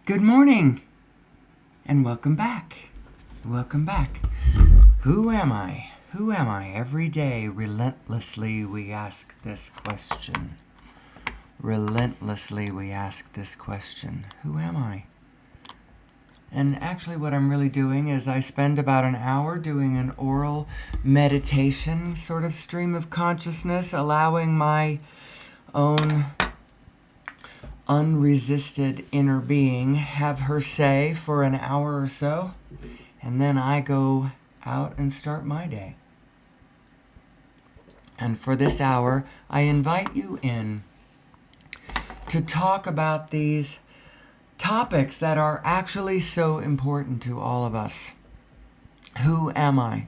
Good morning, and welcome back. Welcome back. Who am I? Who am I? Every day, relentlessly, we ask this question. Relentlessly, we ask this question. Who am I? And actually, what I'm really doing is I spend about an hour doing an oral meditation, sort of stream of consciousness, allowing my own unresisted inner being have her say for an hour or so, and then I go out and start my day. And for this hour, I invite you in to talk about these topics that are actually so important to all of us. Who am I?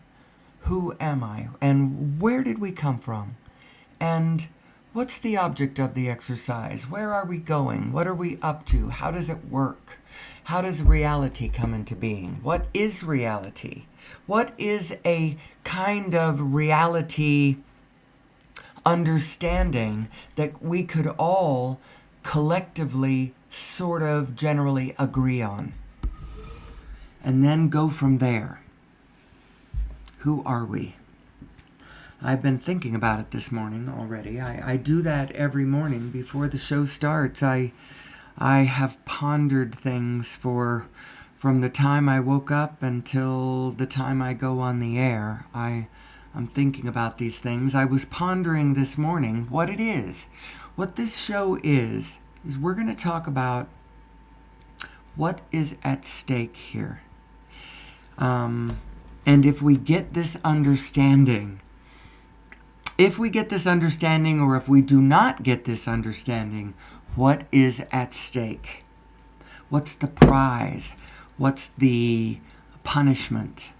Who am I? And where did we come from? And what's the object of the exercise? Where are we going? What are we up to? How does it work? How does reality come into being? What is reality? What is a kind of reality understanding that we could all collectively sort of generally agree on? And then go from there. Who are we? I've been thinking about it this morning already. I do that every morning before the show starts. I have pondered things from the time I woke up until the time I go on the air. I'm thinking about these things. I was pondering this morning what it is. What this show is we're going to talk about what is at stake here. And if we get this understanding, or if we do not get this understanding, what is at stake? What's the prize? What's the punishment?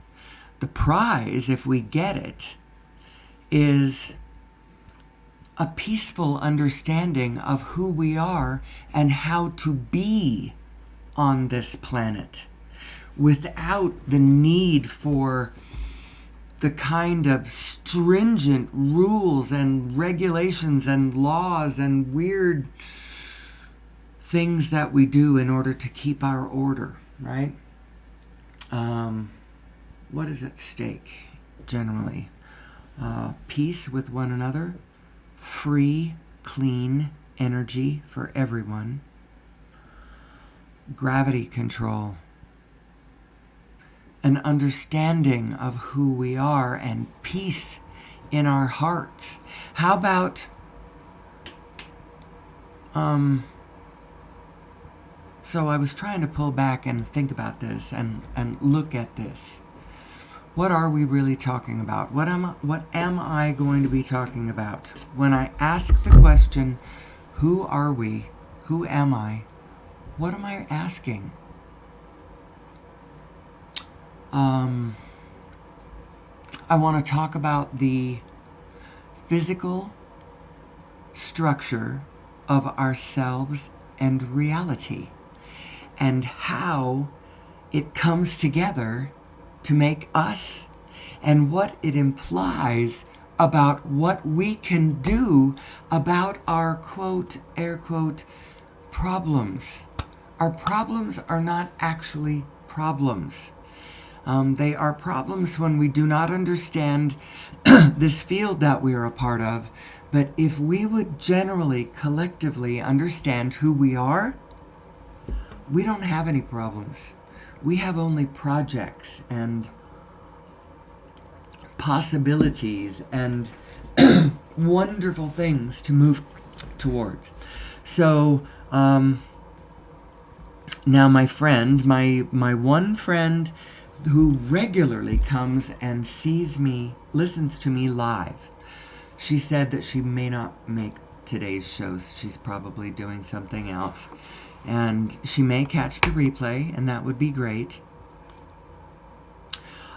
The prize, if we get it, is a peaceful understanding of who we are and how to be on this planet without the need for the kind of stringent rules and regulations and laws and weird things that we do in order to keep our order, right? What is at stake, generally? Peace with one another, free, clean energy for everyone, gravity control, an understanding of who we are, and peace in our hearts. How about so I was trying to pull back and think about this and look at this. What are we really talking about? What am I going to be talking about? When I ask the question, who are we? Who am I? What am I asking? I want to talk about the physical structure of ourselves and reality, and how it comes together to make us, and what it implies about what we can do about our quote, air quote, problems. Our problems are not actually problems. They are problems when we do not understand this field that we are a part of. But if we would generally, collectively understand who we are, we don't have any problems. We have only projects and possibilities and wonderful things to move towards. So, now my friend, my one friend who regularly comes and sees me, listens to me live, she said that she may not make today's show. She's probably doing something else. And she may catch the replay, and that would be great.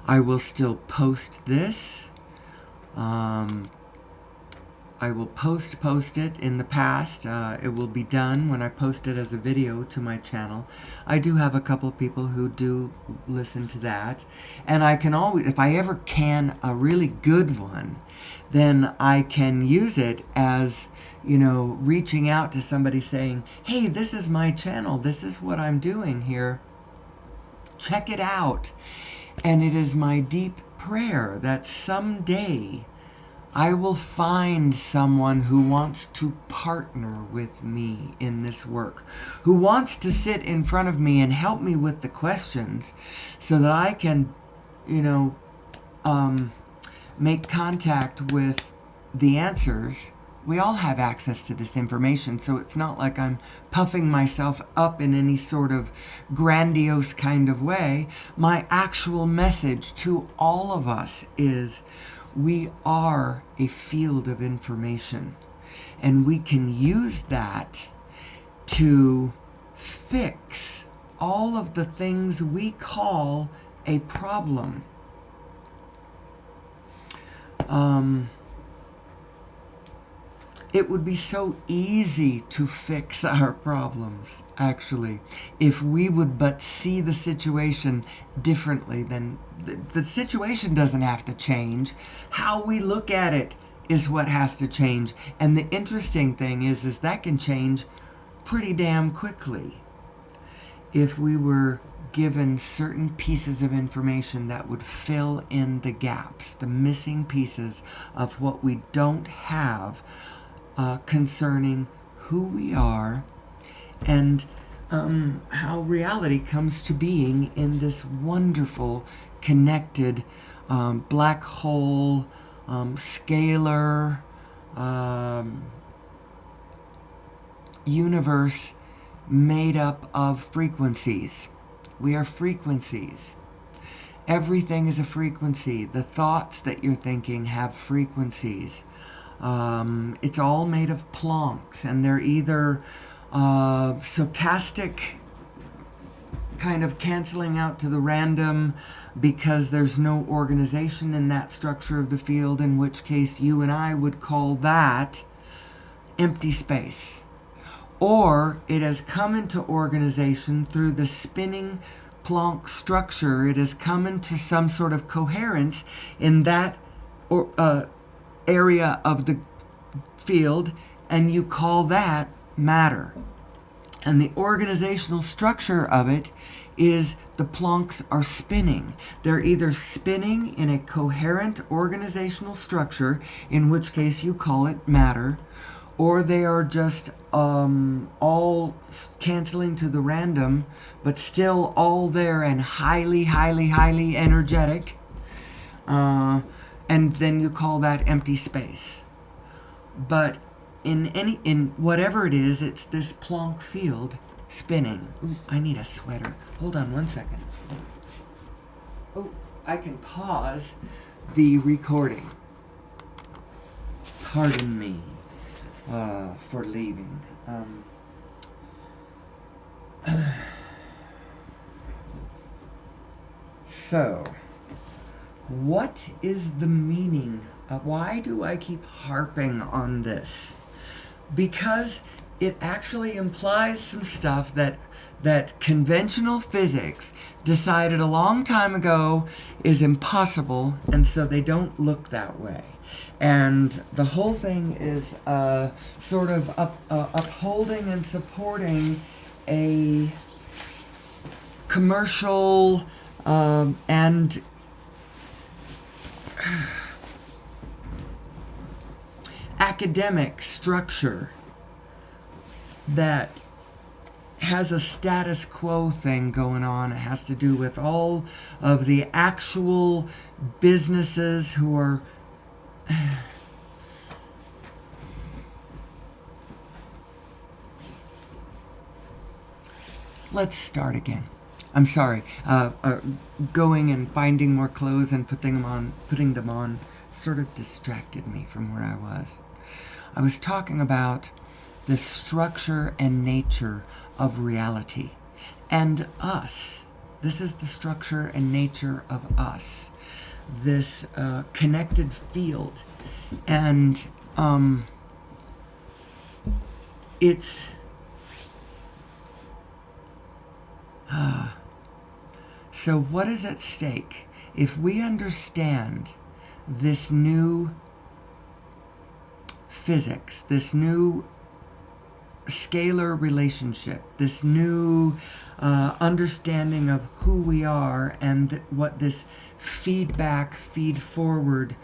I will still post this I will post it in the past. It will be done when I post it as a video to my channel. I do have a couple of people who do listen to that. And I can always, if I ever can a really good one, then I can use it as, you know, reaching out to somebody saying, hey, this is my channel. This is what I'm doing here. Check it out. And it is my deep prayer that someday I will find someone who wants to partner with me in this work, who wants to sit in front of me and help me with the questions so that I can, you know, make contact with the answers. We all have access to this information, so it's not like I'm puffing myself up in any sort of grandiose kind of way. My actual message to all of us is we are a field of information, and we can use that to fix all of the things we call a problem. It would be so easy to fix our problems, actually, if we would but see the situation differently. Then the situation doesn't have to change. How we look at it is what has to change. And the interesting thing is that can change pretty damn quickly if we were given certain pieces of information that would fill in the gaps, the missing pieces of what we don't have concerning who we are and how reality comes to being in this wonderful, connected black hole, scalar universe made up of frequencies. We are frequencies. Everything is a frequency. The thoughts that you're thinking have frequencies. It's all made of Plancks, and they're either stochastic, kind of canceling out to the random because there's no organization in that structure of the field, in which case you and I would call that empty space. Or it has come into organization through the spinning Planck structure. It has come into some sort of coherence in that area of the field, and you call that matter. And the organizational structure of it is the Plancks are spinning. They're either spinning in a coherent organizational structure, in which case you call it matter, or they are just all canceling to the random, but still all there and highly, highly, highly energetic. And then you call that empty space. But in whatever it is, it's this Planck field spinning. Ooh, I need a sweater. Hold on one second. Oh, I can pause the recording. Pardon me for leaving. So, what is the meaning of, why do I keep harping on this? Because it actually implies some stuff that conventional physics decided a long time ago is impossible, and so they don't look that way. And the whole thing is sort of upholding and supporting a commercial and academic structure that has a status quo thing going on. It has to do with all of the actual businesses who are let's start again. I'm sorry. Going and finding more clothes and putting them on sort of distracted me from where I was. I was talking about the structure and nature of reality and us. This is the structure and nature of us. This connected field. And it's so what is at stake if we understand this new physics, this new scalar relationship, this new understanding of who we are and what this feedback, feed forward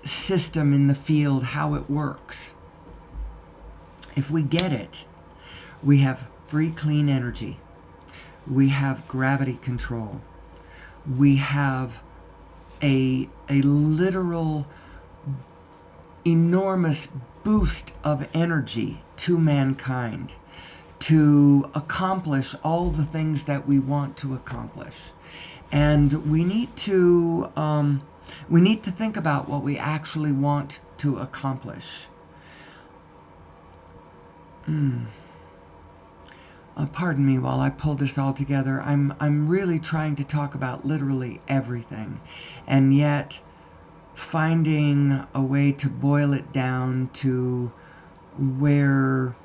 system in the field, how it works. If we get it, we have free, clean energy. We have gravity control. We have a literal enormous boost of energy to mankind to accomplish all the things that we want to accomplish. And we need to think about what we actually want to accomplish. Pardon me while I pull this all together. I'm really trying to talk about literally everything, and yet finding a way to boil it down to where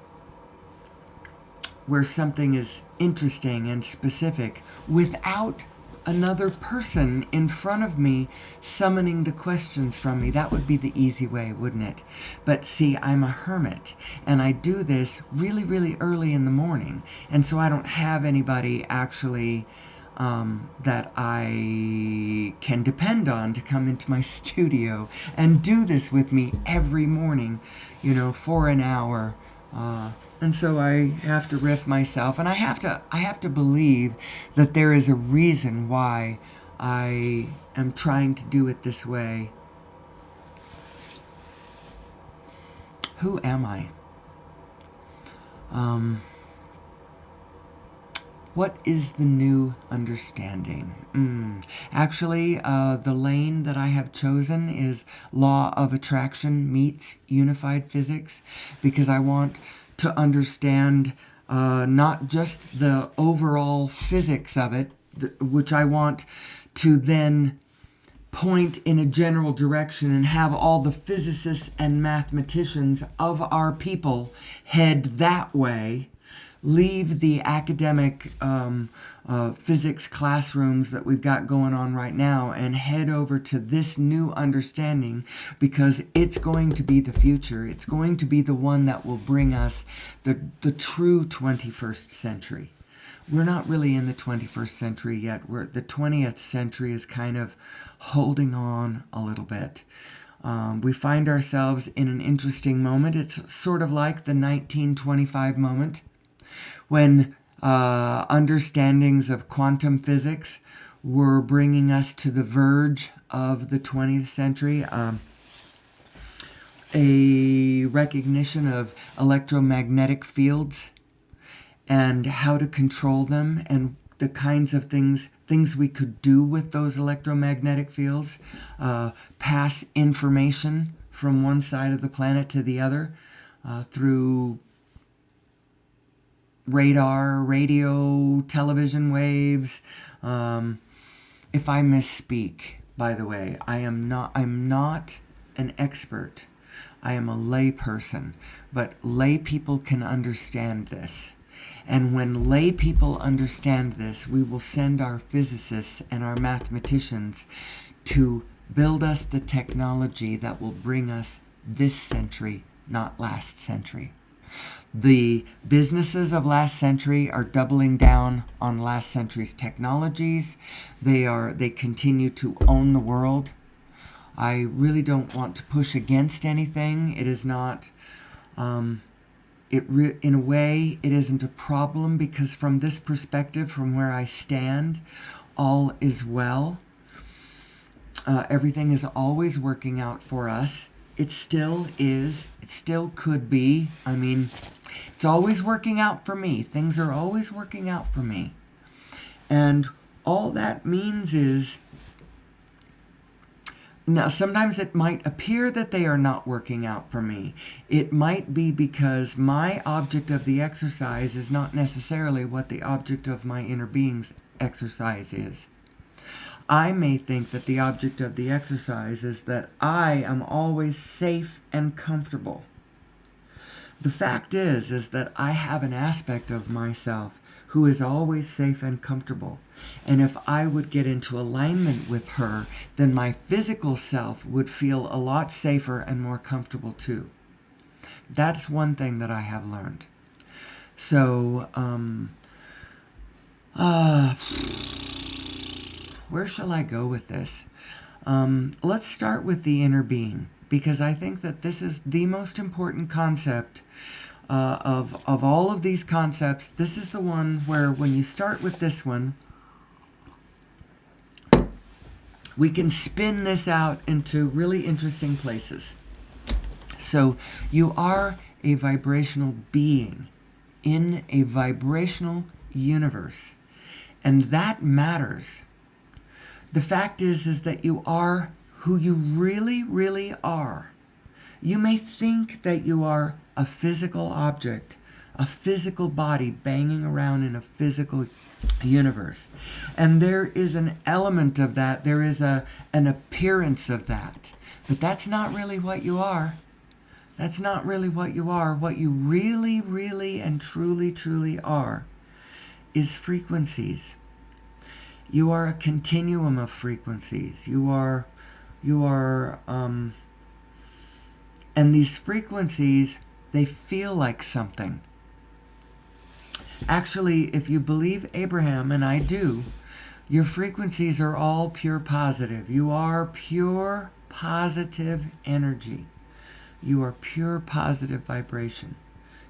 something is interesting and specific without another person in front of me summoning the questions from me. That would be the easy way, wouldn't it? But see, I'm a hermit, and I do this really, really early in the morning, and so I don't have anybody actually that I can depend on to come into my studio and do this with me every morning, for an hour. And so I have to riff myself, and I have to believe that there is a reason why I am trying to do it this way. Who am I? What is the new understanding? Actually, the lane that I have chosen is Law of Attraction meets Unified Physics, because I want to understand not just the overall physics of it, which I want to then point in a general direction and have all the physicists and mathematicians of our people head that way, leave the academic physics classrooms that we've got going on right now and head over to this new understanding, because it's going to be the future. It's going to be the one that will bring us the true 21st century. We're not really in the 21st century yet. The 20th century is kind of holding on a little bit. We find ourselves in an interesting moment. It's sort of like the 1925 moment, when understandings of quantum physics were bringing us to the verge of the 20th century. A recognition of electromagnetic fields and how to control them, and the kinds of things we could do with those electromagnetic fields, pass information from one side of the planet to the other through radar, radio, television waves. If I misspeak, by the way, I'm not an expert. I am a lay person, but lay people can understand this. And when lay people understand this, we will send our physicists and our mathematicians to build us the technology that will bring us this century, not last century. The businesses of last century are doubling down on last century's technologies. They continue to own the world. I really don't want to push against anything. It is not, in a way, it isn't a problem, because from this perspective, from where I stand, all is well. Everything is always working out for us. It still is. It still could be. I mean, it's always working out for me. Things are always working out for me. And all that means is, now sometimes it might appear that they are not working out for me. It might be because my object of the exercise is not necessarily what the object of my inner being's exercise is. I may think that the object of the exercise is that I am always safe and comfortable. The fact is that I have an aspect of myself who is always safe and comfortable. And if I would get into alignment with her, then my physical self would feel a lot safer and more comfortable too. That's one thing that I have learned. So, where shall I go with this? Let's start with the inner being, because I think that this is the most important concept of all of these concepts. This is the one where when you start with this one, we can spin this out into really interesting places. So you are a vibrational being in a vibrational universe, and that matters. The fact is that you are who you really, really are. You may think that you are a physical object, a physical body banging around in a physical universe. And there is an element of that. There is an appearance of that. But that's not really what you are. That's not really what you are. What you really, really, and truly, truly are is frequencies. You are a continuum of frequencies. And these frequencies, they feel like something. Actually, if you believe Abraham, and I do, your frequencies are all pure positive. You are pure positive energy. You are pure positive vibration.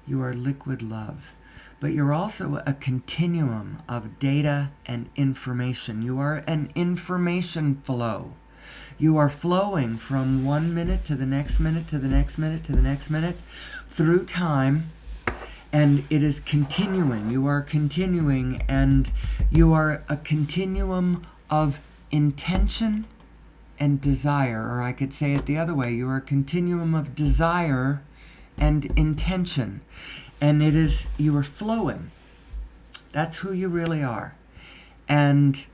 You are liquid love. But you're also a continuum of data and information. You are an information flow. You are flowing from 1 minute to the next minute to the next minute to the next minute through time, and it is continuing. You are continuing, and you are a continuum of intention and desire, or I could say it the other way. You are a continuum of desire and intention, and you are flowing. That's who you really are. And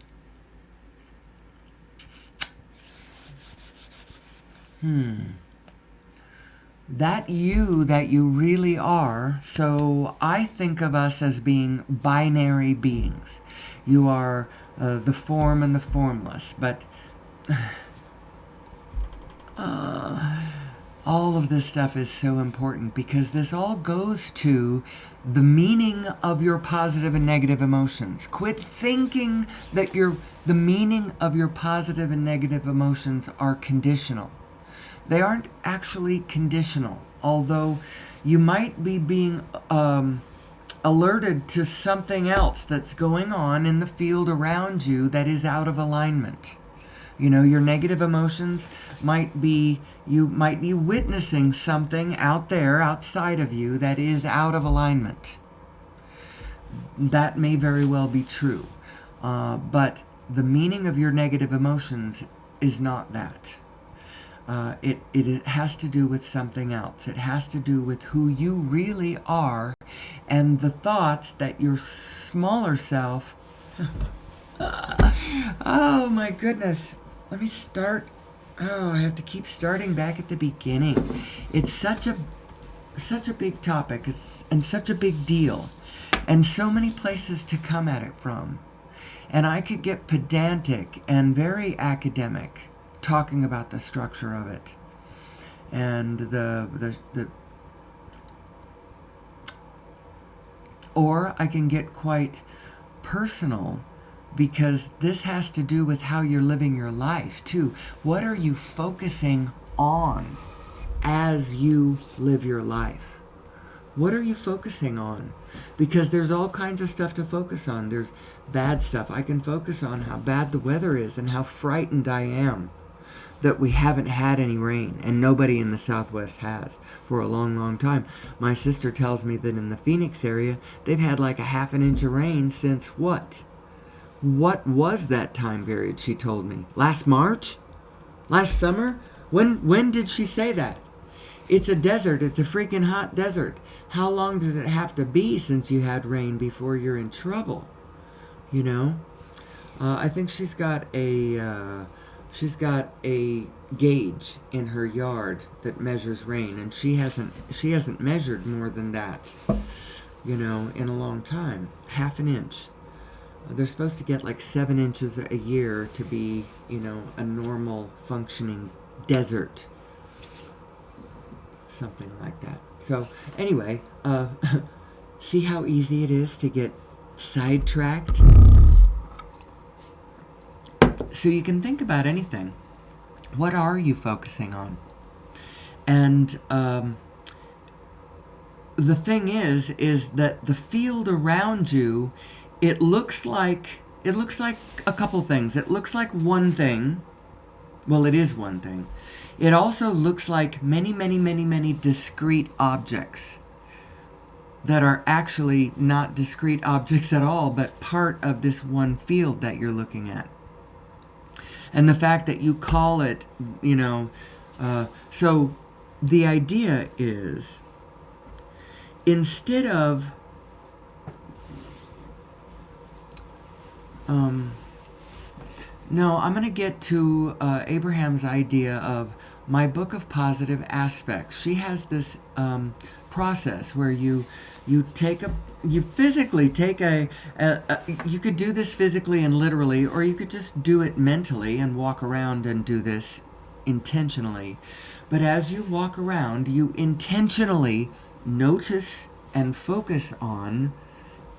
that you really are. So I think of us as being binary beings. You are the form and the formless, but all of this stuff is so important, because this all goes to the meaning of your positive and negative emotions. Quit thinking that the meaning of your positive and negative emotions are conditional. They aren't actually conditional, although you might be being alerted to something else that's going on in the field around you that is out of alignment. Your negative emotions you might be witnessing something out there, outside of you, that is out of alignment. That may very well be true. But the meaning of your negative emotions is not that. It has to do with something else. It has to do with who you really are, and the thoughts that your smaller self... Oh my goodness. Let me start. I have to keep starting back at the beginning. It's such a big topic, and such a big deal, and so many places to come at it from. And I could get pedantic and very academic talking about the structure of it, and or I can get quite personal, because this has to do with how you're living your life too. What are you focusing on as you live your life? What are you focusing on? Because there's all kinds of stuff to focus on. There's bad stuff. I can focus on how bad the weather is and how frightened I am that we haven't had any rain, and nobody in the Southwest has for a long, long time. My sister tells me that in the Phoenix area, they've had like a half an inch of rain since what? What was that time period, she told me? Last March? Last summer? When did she say that? It's a desert. It's a freaking hot desert. How long does it have to be since you had rain before you're in trouble? I think she's got a she's got a gauge in her yard that measures rain, and she hasn't measured more than that, in a long time. Half an inch. They're supposed to get like 7 inches a year to be, a normal functioning desert. Something like that. So anyway, see how easy it is to get sidetracked? So you can think about anything. What are you focusing on? And the thing is that the field around you, it looks like a couple things. It looks like one thing. Well, it is one thing. It also looks like many, many, many, many discrete objects that are actually not discrete objects at all, but part of this one field that you're looking at. And the fact that you call it, so the idea is, instead of no, I'm going to get to Abraham's idea of my book of positive aspects. She has this process where you physically take you could do this physically and literally, or you could just do it mentally and walk around and do this intentionally. But as you walk around, you intentionally notice and focus on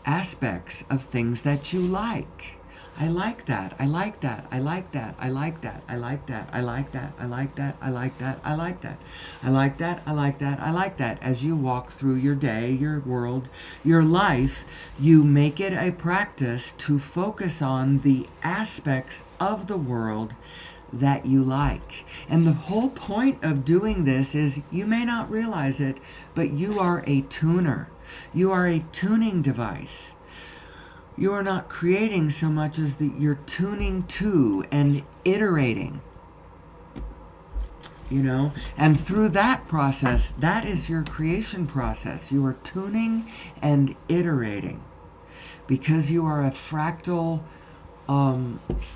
aspects of things that you like. I like that. I like that. I like that. I like that. I like that. I like that. I like that. I like that. I like that. I like that. I like that. I like that. As you walk through your day, your world, your life, you make it a practice to focus on the aspects of the world that you like. And the whole point of doing this is, you may not realize it, but you are a tuner. You are a tuning device. You are not creating so much as that you're tuning to and iterating. And through that process, that is your creation process. You are tuning and iterating because you are a fractal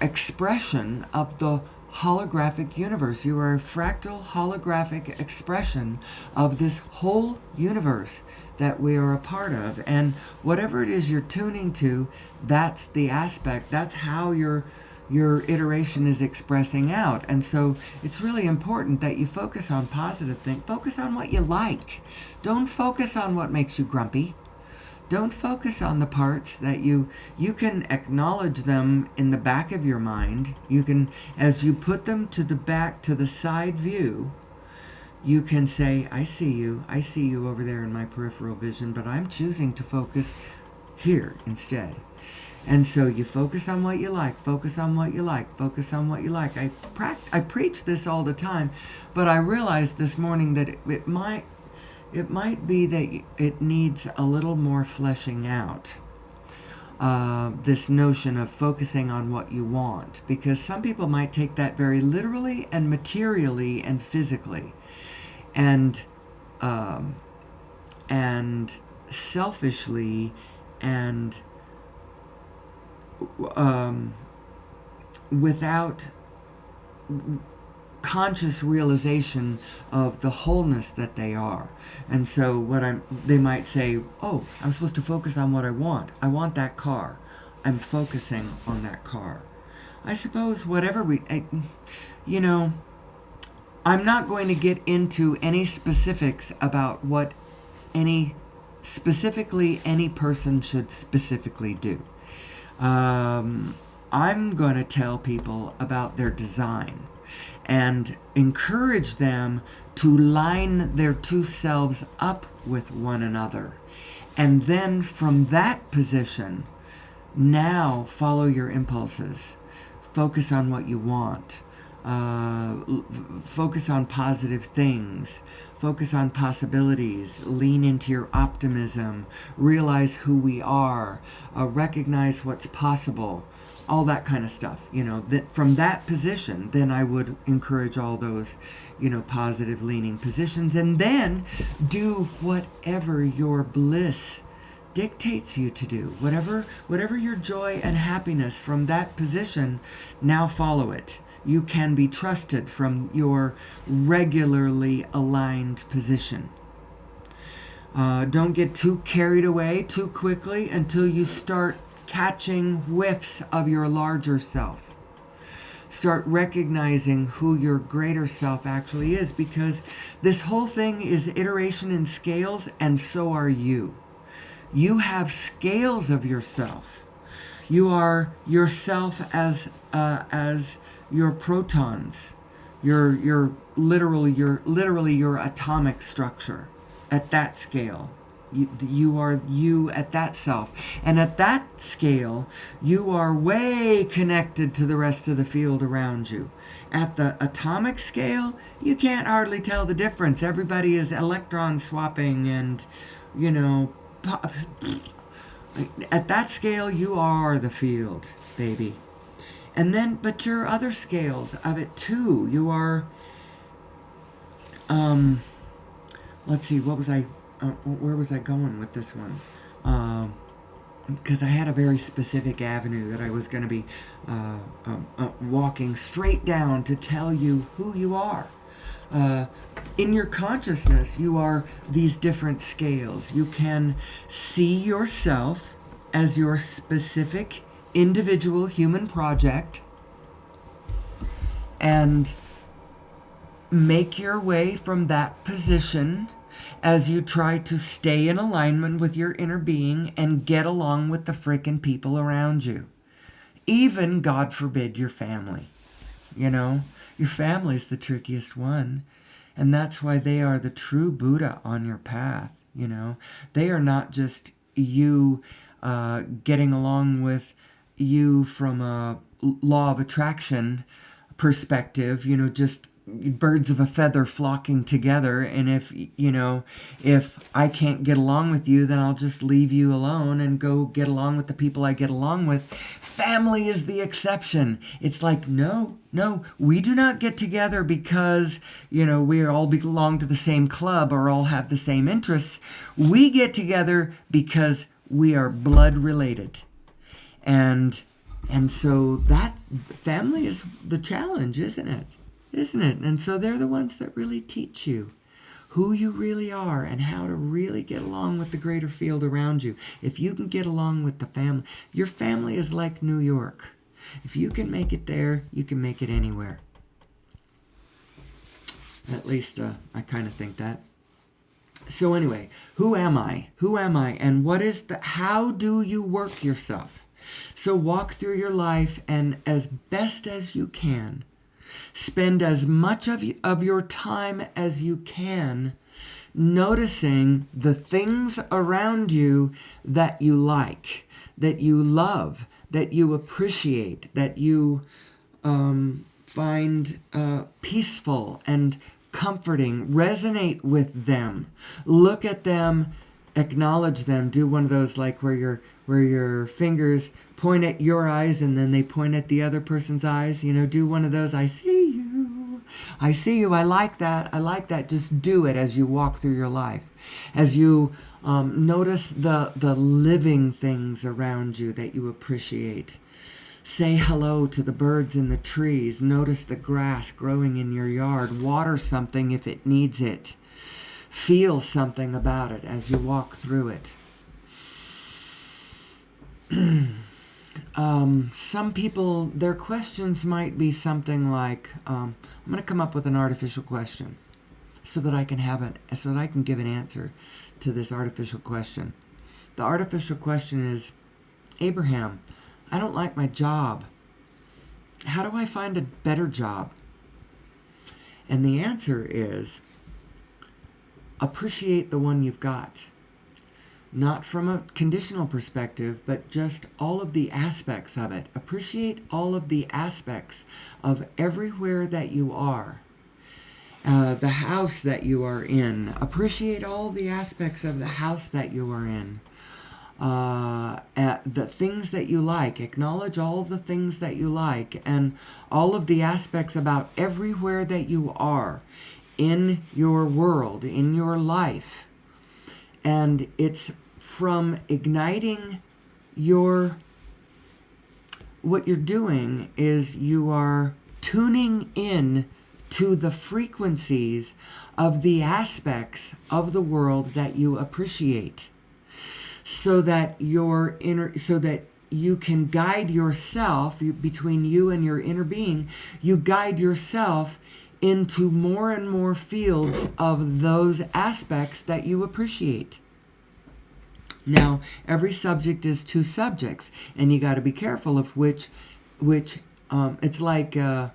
expression of the holographic universe. You are a fractal holographic expression of this whole universe that we are a part of. And whatever it is you're tuning to, that's the aspect, that's how your iteration is expressing out. And so it's really important that you focus on positive things. Focus on what you like. Don't focus on what makes you grumpy. Don't focus on the parts that you can acknowledge them in the back of your mind. You can, as you put them to the back, to the side view, you can say, I see you over there in my peripheral vision, but I'm choosing to focus here instead. And so you focus on what you like, focus on what you like, focus on what you like. I preach this all the time, but I realized this morning that it might be that it needs a little more fleshing out. This notion of focusing on what you want, because some people might take that very literally and materially and physically, and selfishly, and without conscious realization of the wholeness that they are. And so they might say, oh, I'm supposed to focus on what I want. I want that car. I'm focusing on that car. I suppose whatever I'm not going to get into any specifics about what any person should specifically do. I'm going to tell people about their design and encourage them to line their two selves up with one another. And then from that position, now follow your impulses. Focus on what you want. Focus on positive things. Focus on possibilities. Lean into your optimism. Realize who we are. Recognize what's possible. All that kind of stuff. That from that position, then I would encourage all those, positive leaning positions. And then do whatever your bliss dictates you to do. Whatever your joy and happiness from that position, now follow it. you can be trusted from your regularly aligned position. Don't get too carried away too quickly until you start catching whiffs of your larger self. Start recognizing who your greater self actually is, because this whole thing is iteration in scales, and so are you. You have scales of yourself. You are yourself as your protons, your literally your atomic structure at that scale. You are you at that self. And at that scale, you are way connected to the rest of the field around you. At the atomic scale, you can't hardly tell the difference. Everybody is electron swapping and, at that scale, you are the field, baby. And then, but your other scales of it too. You are, let's see, where was I going with this one? Because I had a very specific avenue that I was going to be walking straight down to tell you who you are. In your consciousness, you are these different scales. You can see yourself as your specific individual human project and make your way from that position as you try to stay in alignment with your inner being and get along with the frickin' people around you. Even, God forbid, your family. Your family is the trickiest one. And that's why they are the true Buddha on your path. They are not just you getting along with you from a law of attraction perspective, just birds of a feather flocking together. And if I can't get along with you, then I'll just leave you alone and go get along with the people I get along with. Family is the exception. It's like, no, we do not get together because, we all belong to the same club or all have the same interests. We get together because we are blood related. And so that family is the challenge, isn't it? And so they're the ones that really teach you who you really are and how to really get along with the greater field around you. If you can get along with the family, your family is like New York. If you can make it there, you can make it anywhere. At least I kind of think that. So anyway, who am I? And how do you work yourself? So walk through your life and as best as you can, spend as much of your time as you can noticing the things around you that you like, that you love, that you appreciate, that you find peaceful and comforting. Resonate with them. Look at them. Acknowledge them. Do one of those like where your fingers point at your eyes and then they point at the other person's eyes. Do one of those. I see you. I like that. Just do it as you walk through your life. As you notice the living things around you that you appreciate. Say hello to the birds in the trees. Notice the grass growing in your yard. Water something if it needs it. Feel something about it as you walk through it. Some people, their questions might be something like, I'm going to come up with an artificial question so that I can give an answer to this artificial question. The artificial question is, Abraham, I don't like my job. How do I find a better job? And the answer is, appreciate the one you've got. Not from a conditional perspective, but just all of the aspects of it. Appreciate all of the aspects of everywhere that you are. The house that you are in. Appreciate all the aspects of the house that you are in. The things that you like. Acknowledge all the things that you like and all of the aspects about everywhere that you are in your world, in your life. And it's from igniting what you're doing is you are tuning in to the frequencies of the aspects of the world that you appreciate, so that you can guide yourself between you and your inner being. You guide yourself into more and more fields of those aspects that you appreciate. Now, every subject is two subjects, and you got to be careful of which it's like a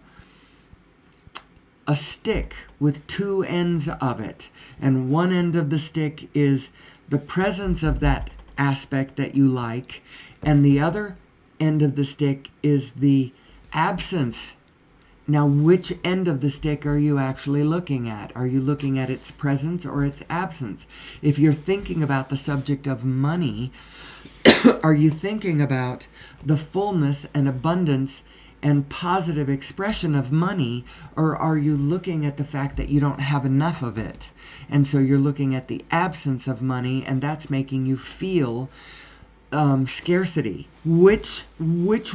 stick with two ends of it, and one end of the stick is the presence of that aspect that you like, and the other end of the stick is the absence. Now, which end of the stick are you actually looking at? Are you looking at its presence or its absence? If you're thinking about the subject of money, are you thinking about the fullness and abundance and positive expression of money, or are you looking at the fact that you don't have enough of it? And so you're looking at the absence of money, and that's making you feel scarcity. Which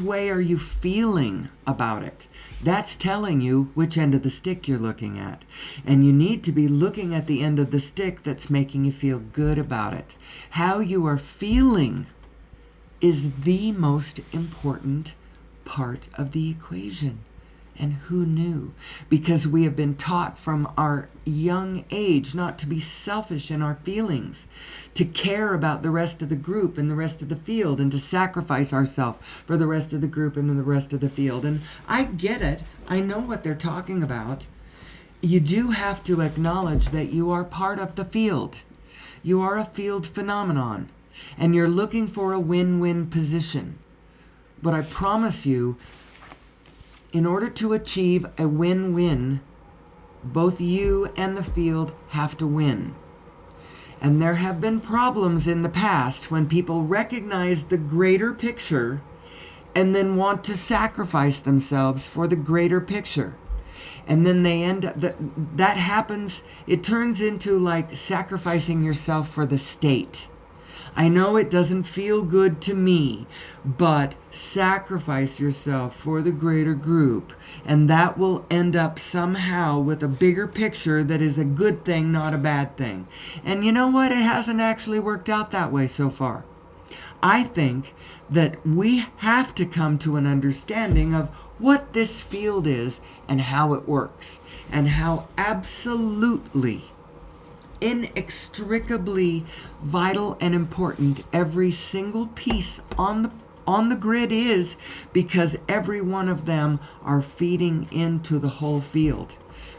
way are you feeling about it? That's telling you which end of the stick you're looking at. And you need to be looking at the end of the stick that's making you feel good about it. How you are feeling is the most important part of the equation. And who knew? Because we have been taught from our young age not to be selfish in our feelings, to care about the rest of the group and the rest of the field, and to sacrifice ourselves for the rest of the group and the rest of the field. And I get it. I know what they're talking about. You do have to acknowledge that you are part of the field. You are a field phenomenon, and you're looking for a win-win position. But I promise you, in order to achieve a win-win, both you and the field have to win. And there have been problems in the past when people recognize the greater picture and then want to sacrifice themselves for the greater picture. And then they end up, that happens, it turns into like sacrificing yourself for the state. I know it doesn't feel good to me, but sacrifice yourself for the greater group, and that will end up somehow with a bigger picture that is a good thing, not a bad thing. And you know what? It hasn't actually worked out that way so far. I think that we have to come to an understanding of what this field is and how it works, and how absolutely inextricably vital and important every single piece on the grid is, because every one of them are feeding into the whole field.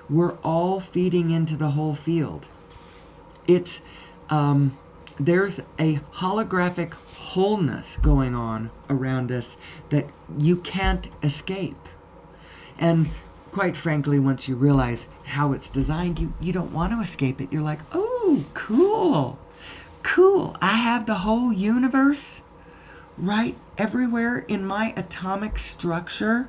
We're all feeding into the whole field. It's there's a holographic wholeness going on around us that you can't escape. And quite frankly, once you realize how it's designed, you don't want to escape it. You're like, oh, cool. I have the whole universe right everywhere in my atomic structure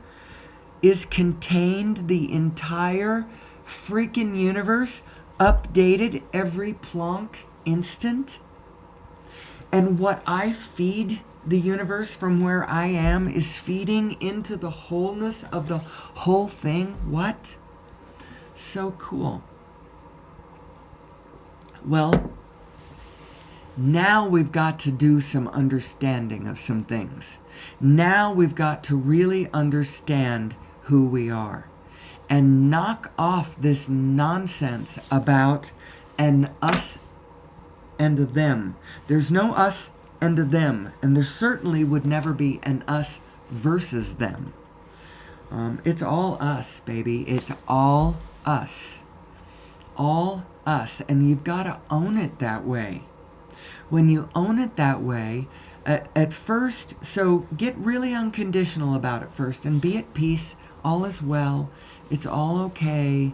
is contained, the entire freaking universe, updated every Planck instant. And what I feed the universe from where I am is feeding into the wholeness of the whole thing. What? So cool. Well, now we've got to do some understanding of some things. Now we've got to really understand who we are and knock off this nonsense about an us and a them. There's no us and a them, and there certainly would never be an us versus them. It's all us, baby. It's all us. All us. And you've got to own it that way. When you own it that way, at first, so get really unconditional about it first and be at peace. All is well. It's all okay.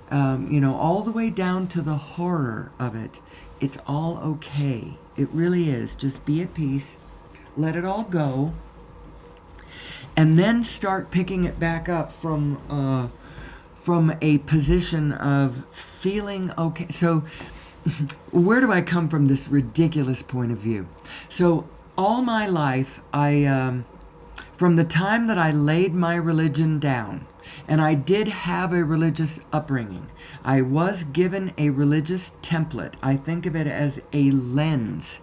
All the way down to the horror of it. It's all okay. It really is. Just be at peace. Let it all go. And then start picking it back up from a position of feeling okay. So where do I come from this ridiculous point of view? So all my life, from the time that I laid my religion down, and I did have a religious upbringing, I was given a religious template. I think of it as a lens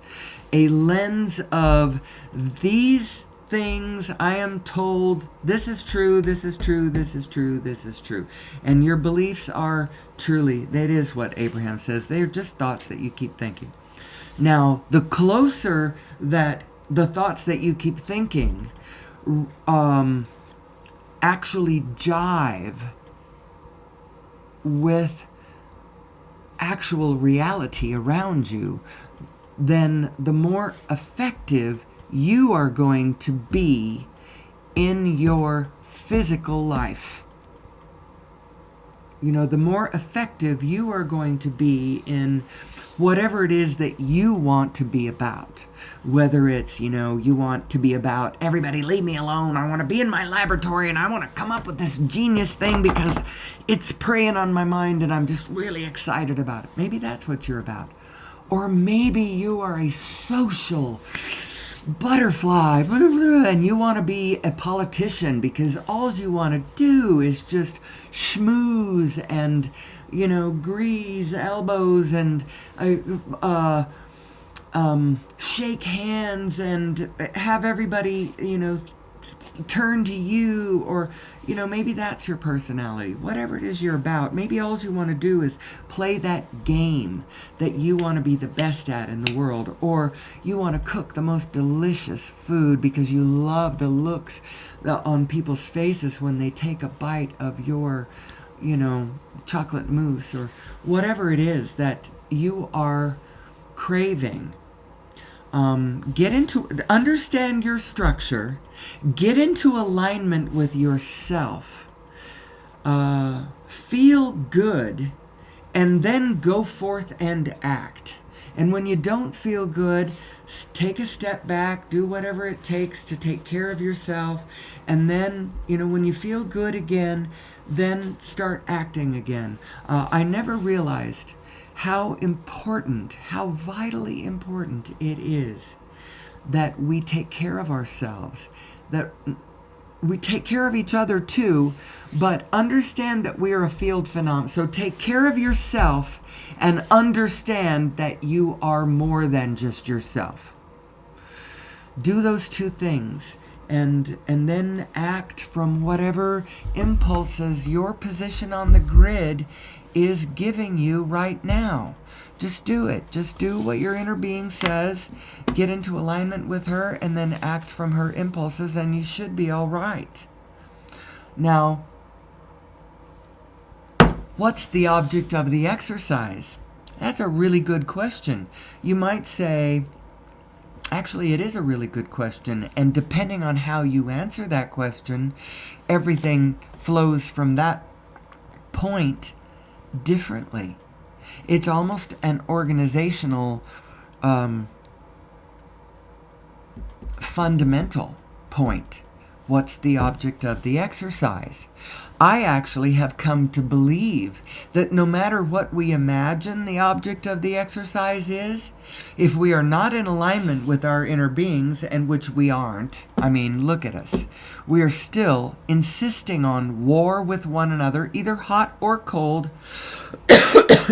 of these things I am told, this is true, this is true, this is true, this is true. And your beliefs are truly, that is what Abraham says, they're just thoughts that you keep thinking. Now, the closer that the thoughts that you keep thinking actually jive with actual reality around you, then the more effective you are going to be in your physical life. You know, the more effective you are going to be in whatever it is that you want to be about. Whether it's, you know, you want to be about, everybody leave me alone, I want to be in my laboratory and I want to come up with this genius thing because it's preying on my mind and I'm just really excited about it. Maybe that's what you're about. Or maybe you are a social butterfly and you want to be a politician because all you want to do is just schmooze and, you know, grease elbows and shake hands and have everybody, you know, turn to you. Or, you know, maybe that's your personality. Whatever it is you're about, maybe all you want to do is play that game that you want to be the best at in the world. Or you want to cook the most delicious food because you love the looks on people's faces when they take a bite of your, you know, chocolate mousse, or whatever it is that you are craving. Understand your structure, get into alignment with yourself, feel good, and then go forth and act. And when you don't feel good, take a step back, do whatever it takes to take care of yourself, and then, you know, when you feel good again, then start acting again. I never realized how important, how vitally important it is that we take care of ourselves, that we take care of each other too, but understand that we are a field phenomenon. So take care of yourself and understand that you are more than just yourself. Do those two things and then act from whatever impulses your position on the grid is giving you right now. Just do it. Just do what your inner being says. Get into alignment with her and then act from her impulses and you should be all right. Now, what's the object of the exercise? That's a really good question. You might say, actually, it is a really good question. And depending on how you answer that question, everything flows from that point differently. It's almost an organizational fundamental point. What's the object of the exercise? I actually have come to believe that no matter what we imagine the object of the exercise is, if we are not in alignment with our inner beings, and which we aren't, I mean, look at us. We are still insisting on war with one another, either hot or cold,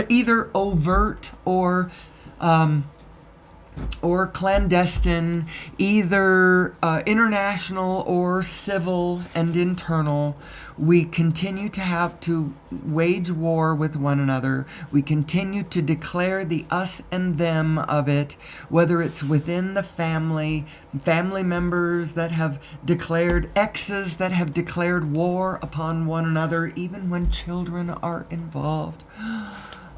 either overt or clandestine, either international or civil and internal. We continue to have to wage war with one another. We continue to declare the us and them of it, whether it's within the family members that have declared, exes that have declared war upon one another, even when children are involved.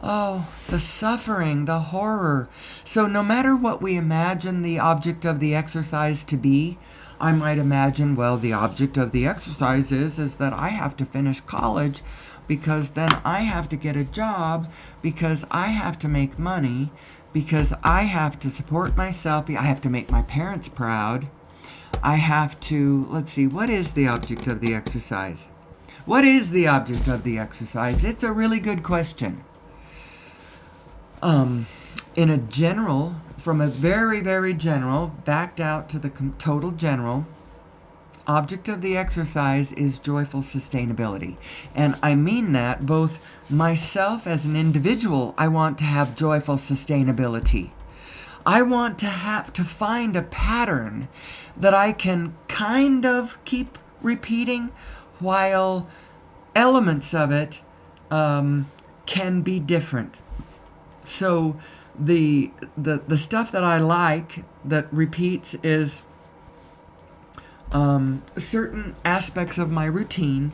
Oh, the suffering, the horror. So no matter what we imagine the object of the exercise to be, I might imagine, well, the object of the exercise is that I have to finish college because then I have to get a job, because I have to make money, because I have to support myself, I have to make my parents proud. I have to, let's see, what is the object of the exercise? What is the object of the exercise? It's a really good question. In a general, from a very, very general, backed out to the total general, object of the exercise is joyful sustainability. And I mean that both myself as an individual, I want to have joyful sustainability. I want to find a pattern that I can kind of keep repeating while elements of it can be different. So the stuff that I like that repeats is certain aspects of my routine,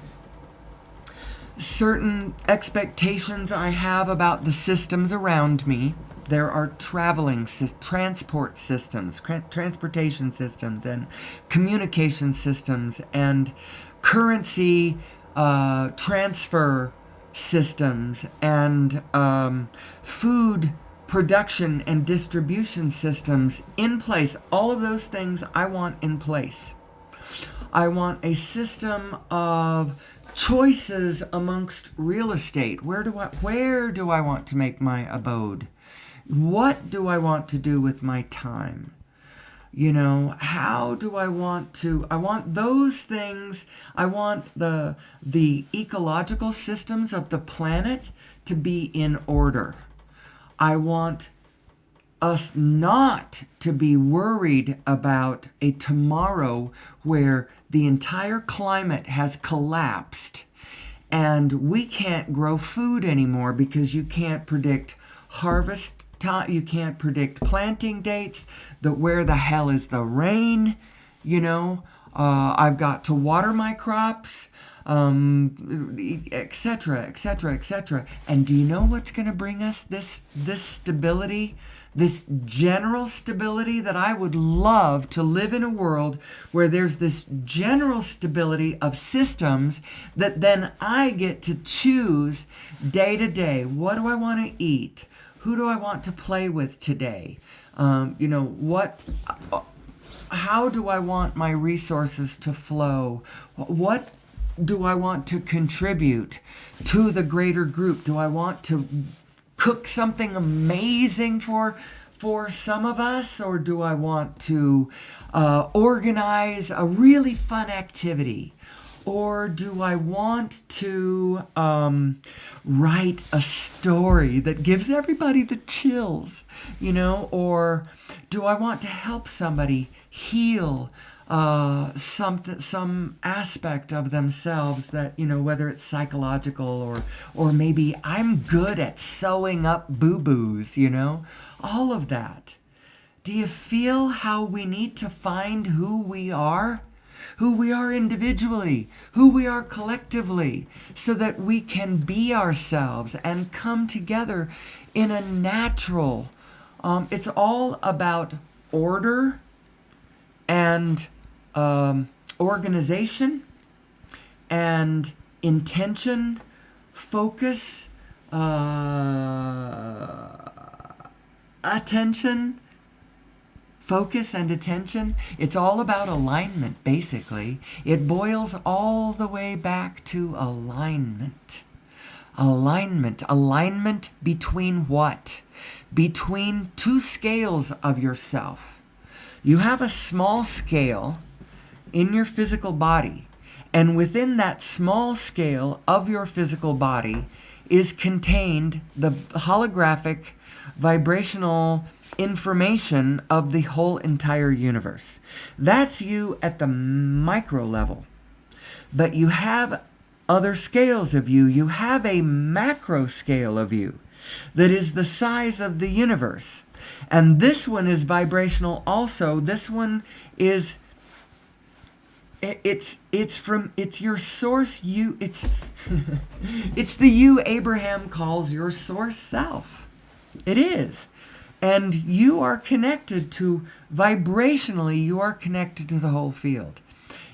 certain expectations I have about the systems around me. There are transport systems, transportation systems, and communication systems, and currency transfer systems, and food production and distribution systems in place. All of those things I want in place. I want a system of choices amongst real estate. Where do I want to make my abode? What do I want to do with my time? How do I want those things. I want the ecological systems of the planet to be in order. I want us not to be worried about a tomorrow where the entire climate has collapsed and we can't grow food anymore because you can't predict harvest time, you can't predict planting dates, where the hell is the rain, I've got to water my crops, etc., etc., etc. And do you know what's going to bring us this stability? This general stability that I would love to live in a world where there's this general stability of systems that then I get to choose day to day. What do I want to eat? Who do I want to play with today? How do I want my resources to flow? What do I want to contribute to the greater group? Do I want to cook something amazing for some of us, or do I want to organize a really fun activity? Or do I want to write a story that gives everybody the chills, Or do I want to help somebody heal some aspect of themselves that, whether it's psychological or maybe I'm good at sewing up boo-boos, all of that. Do you feel how we need to find who we are individually, who we are collectively, so that we can be ourselves and come together in a natural, it's all about order and organization and intention, focus, attention. Focus and attention. It's all about alignment, basically. It boils all the way back to alignment. Alignment between what? Between two scales of yourself. You have a small scale in your physical body, and within that small scale of your physical body is contained the holographic vibrational information of the whole entire universe. That's you at the micro level. But you have other scales of you. You have a macro scale of you that is the size of the universe. And this one is vibrational also. This one is it's your source it's the you Abraham calls your source self. It is. And you are connected to, vibrationally, you are connected to the whole field.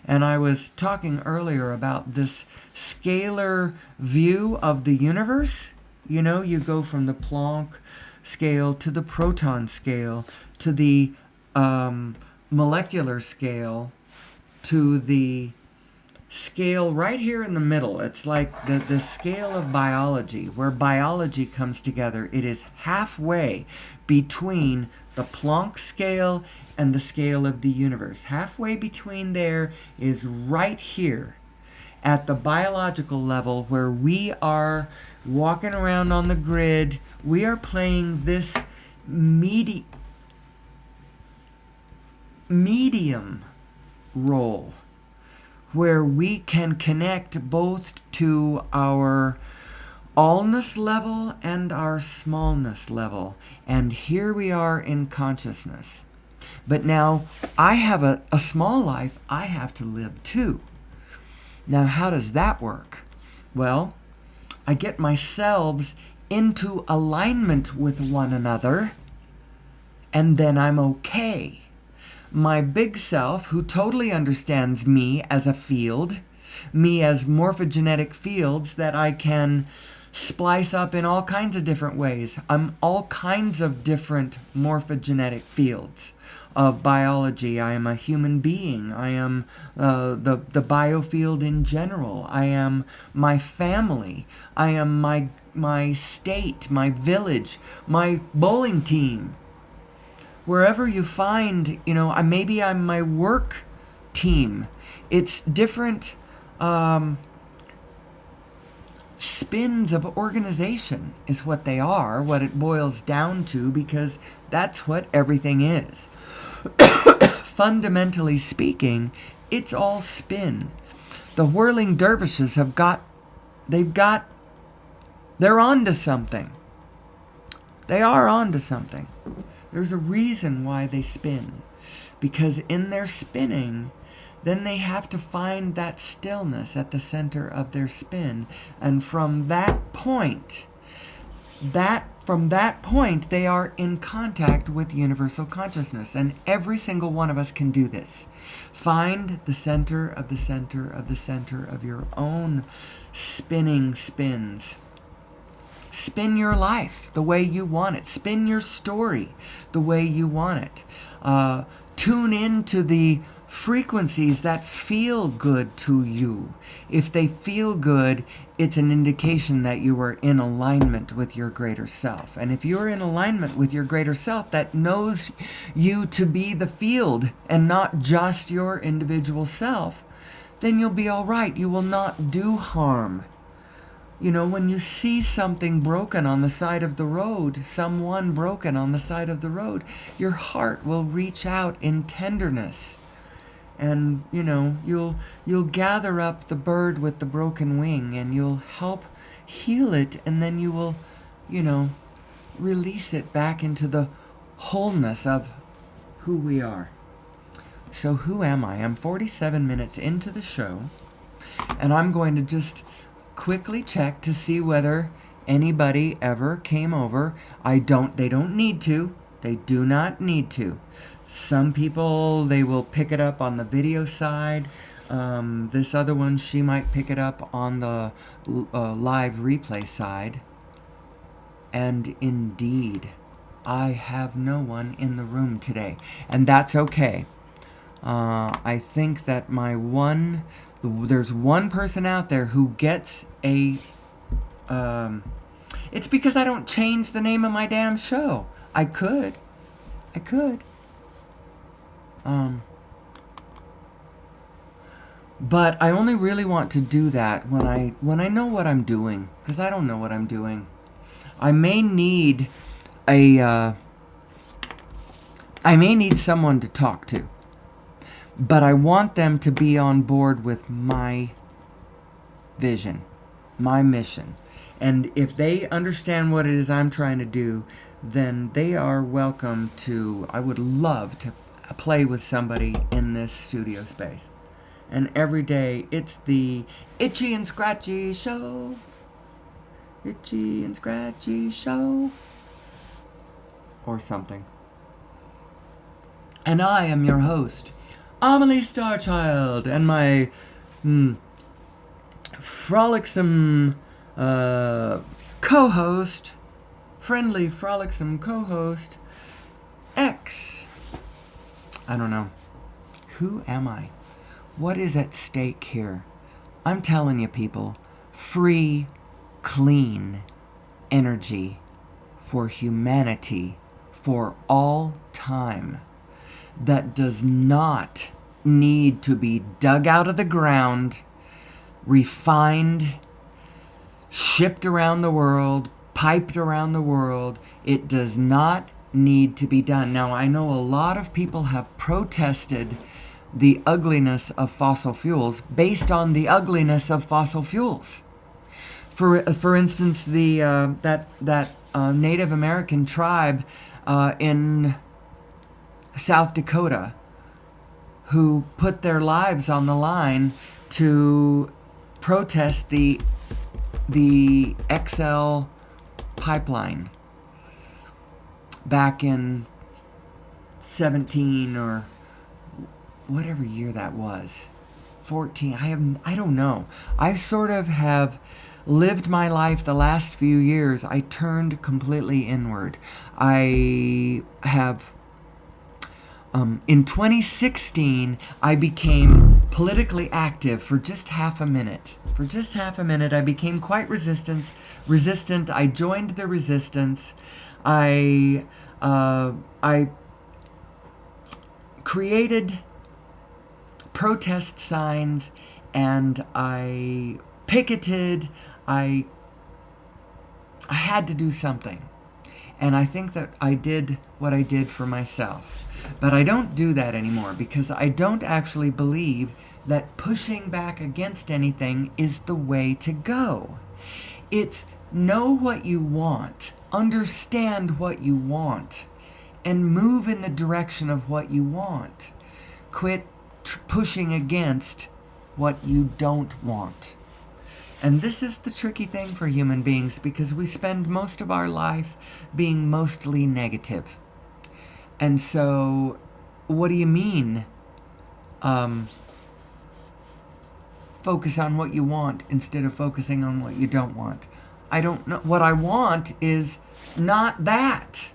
And I was talking earlier about this scalar view of the universe. You go from the Planck scale to the proton scale to the molecular scale to the scale right here in the middle. It's like the scale of biology, where biology comes together. It is halfway between the Planck scale and the scale of the universe. Halfway between there is right here at the biological level, where we are walking around on the grid. We are playing this medium role, where we can connect both to our allness level and our smallness level. And here we are in consciousness. But now I have a small life I have to live too. Now, how does that work? Well, I get my selves into alignment with one another, and then I'm okay. My big self, who totally understands me as a field, me as morphogenetic fields that I can splice up in all kinds of different ways. I'm all kinds of different morphogenetic fields of biology. I am a human being. I am the biofield in general. I am my family. I am my state, my village, my bowling team. Wherever you find, maybe I'm my work team. It's different spins of organization is what they are, what it boils down to, because that's what everything is. Fundamentally speaking, it's all spin. The whirling dervishes they're onto something. They are onto something. There's a reason why they spin. Because in their spinning, then they have to find that stillness at the center of their spin. And from that point, they are in contact with universal consciousness. And every single one of us can do this. Find the center of the center of the center of your own spinning spins. Spin your life the way you want it. Spin your story the way you want it. Tune into the frequencies that feel good to you. If they feel good, it's an indication that you are in alignment with your greater self. And if you're in alignment with your greater self that knows you to be the field and not just your individual self, then you'll be all right. You will not do harm. When you see something broken on the side of the road, someone broken on the side of the road, your heart will reach out in tenderness. And, you'll gather up the bird with the broken wing and you'll help heal it, and then you will, release it back into the wholeness of who we are. So who am I? I'm 47 minutes into the show, and I'm going to just quickly check to see whether anybody ever came over. They don't need to. They do not need to. Some people, they will pick it up on the video side. This other one, she might pick it up on the live replay side. And indeed, I have no one in the room today. And that's okay. I think that there's one person out there who gets it's because I don't change the name of my damn show. I could. But I only really want to do that when I know what I'm doing, because I don't know what I'm doing. I may need someone to talk to, but I want them to be on board with my vision, my mission. And if they understand what it is I'm trying to do, then they are welcome to. I would love to play with somebody in this studio space. And every day, it's the Itchy and Scratchy Show. Itchy and Scratchy Show. Or something. And I am your host, Amelie Starchild, and my frolicsome co-host, friendly frolicsome co-host, X. I don't know. Who am I? What is at stake here? I'm telling you, people, free, clean energy for humanity for all time that does not need to be dug out of the ground, refined, shipped around the world, piped around the world. It does not need to be done. Now, I know a lot of people have protested the ugliness of fossil fuels based on the ugliness of fossil fuels. For instance, the that Native American tribe in South Dakota who put their lives on the line to protest the XL pipeline back in 17 or whatever year that was, 14. I don't know. I sort of have lived my life the last few years. I turned completely inward. I have in 2016, I became politically active for just half a minute. For just half a minute, I became quite resistant. I joined the resistance. I created protest signs, and I picketed. I had to do something. And I think that I did what I did for myself. But I don't do that anymore because I don't actually believe that pushing back against anything is the way to go. It's know what you want, understand what you want, and move in the direction of what you want. Quit pushing against what you don't want. And this is the tricky thing for human beings because we spend most of our life being mostly negative. And so, what do you mean? Focus on what you want instead of focusing on what you don't want. I don't know. What I want is not that.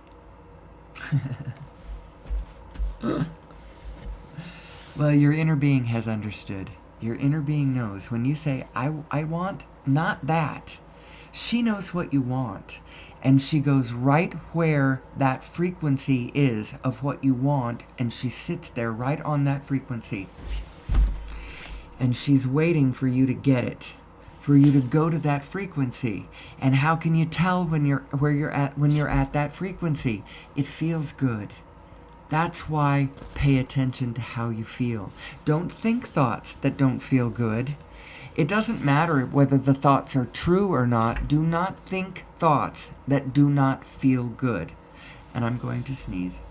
Well, your inner being has understood. Your inner being knows. When you say, I want not that, she knows what you want. And she goes right where that frequency is of what you want, and she sits there right on that frequency. And she's waiting for you to get it, for you to go to that frequency. And how can you tell when you're at that frequency? It feels good. That's why pay attention to how you feel. Don't think thoughts that don't feel good. It doesn't matter whether the thoughts are true or not. Do not think thoughts that do not feel good. And I'm going to sneeze.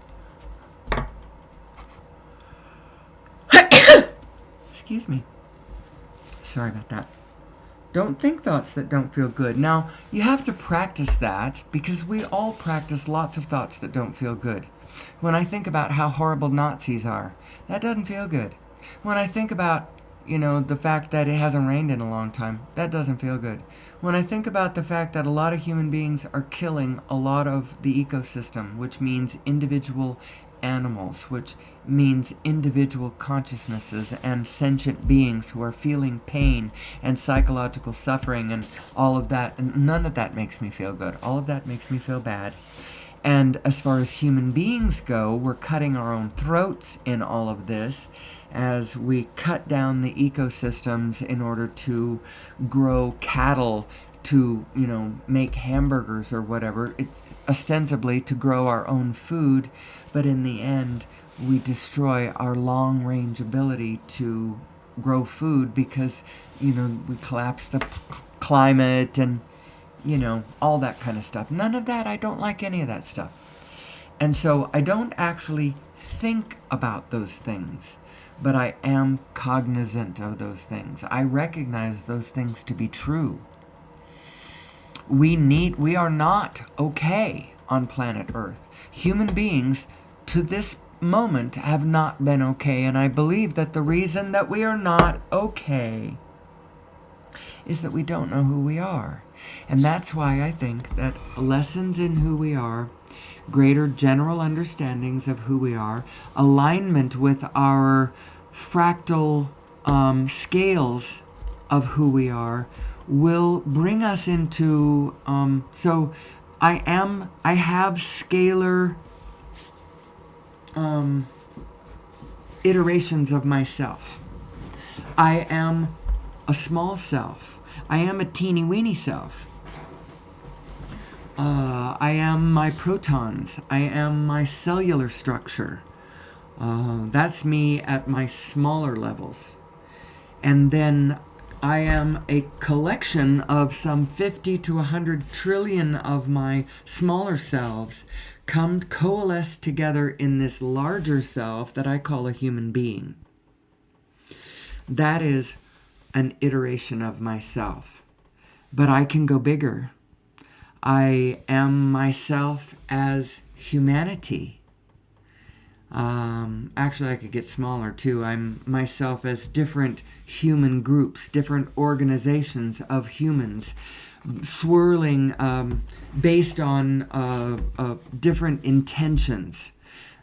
Excuse me. Sorry about that. Don't think thoughts that don't feel good. Now, you have to practice that because we all practice lots of thoughts that don't feel good. When I think about how horrible Nazis are, that doesn't feel good. When I think about, the fact that it hasn't rained in a long time, that doesn't feel good. When I think about the fact that a lot of human beings are killing a lot of the ecosystem, which means individual animals, which means individual consciousnesses and sentient beings who are feeling pain and psychological suffering and all of that, and none of that makes me feel good. All of that makes me feel bad. And as far as human beings go, we're cutting our own throats in all of this as we cut down the ecosystems in order to grow cattle, to, make hamburgers or whatever. It's ostensibly to grow our own food, but in the end, we destroy our long-range ability to grow food because, we collapse the climate and all that kind of stuff. None of that, I don't like any of that stuff. And so I don't actually think about those things, but I am cognizant of those things. I recognize those things to be true. We are not okay on planet Earth. Human beings, to this moment, have not been okay, and I believe that the reason that we are not okay is that we don't know who we are. And that's why I think that lessons in who we are, greater general understandings of who we are, alignment with our fractal scales of who we are will bring us into, so I have scalar iterations of myself. I am a small self. I am a teeny weeny self. I am my protons. I am my cellular structure. That's me at my smaller levels. And then I am a collection of some 50 to 100 trillion of my smaller selves come coalesce together in this larger self that I call a human being. That is an iteration of myself. But I can go bigger. I am myself as humanity. Actually, I could get smaller too. I'm myself as different human groups, different organizations of humans, swirling based on different intentions.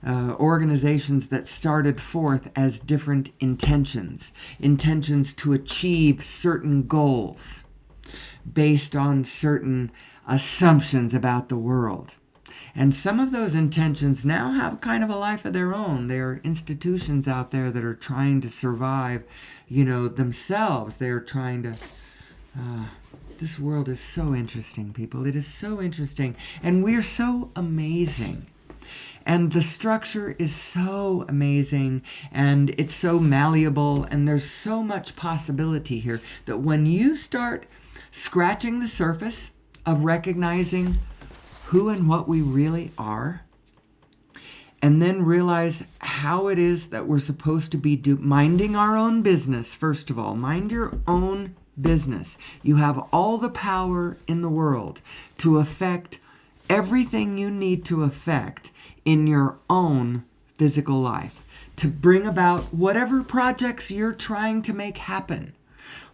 Organizations that started forth as different intentions to achieve certain goals based on certain assumptions about the world. And some of those intentions now have kind of a life of their own. There are institutions out there that are trying to survive, themselves. They are trying to... this world is so interesting, people. It is so interesting. And we're so amazing. And the structure is so amazing. And it's so malleable. And there's so much possibility here that when you start scratching the surface of recognizing who and what we really are, and then realize how it is that we're supposed to be minding our own business. First of all, mind your own business. You have all the power in the world to affect everything you need to affect in your own physical life, to bring about whatever projects you're trying to make happen,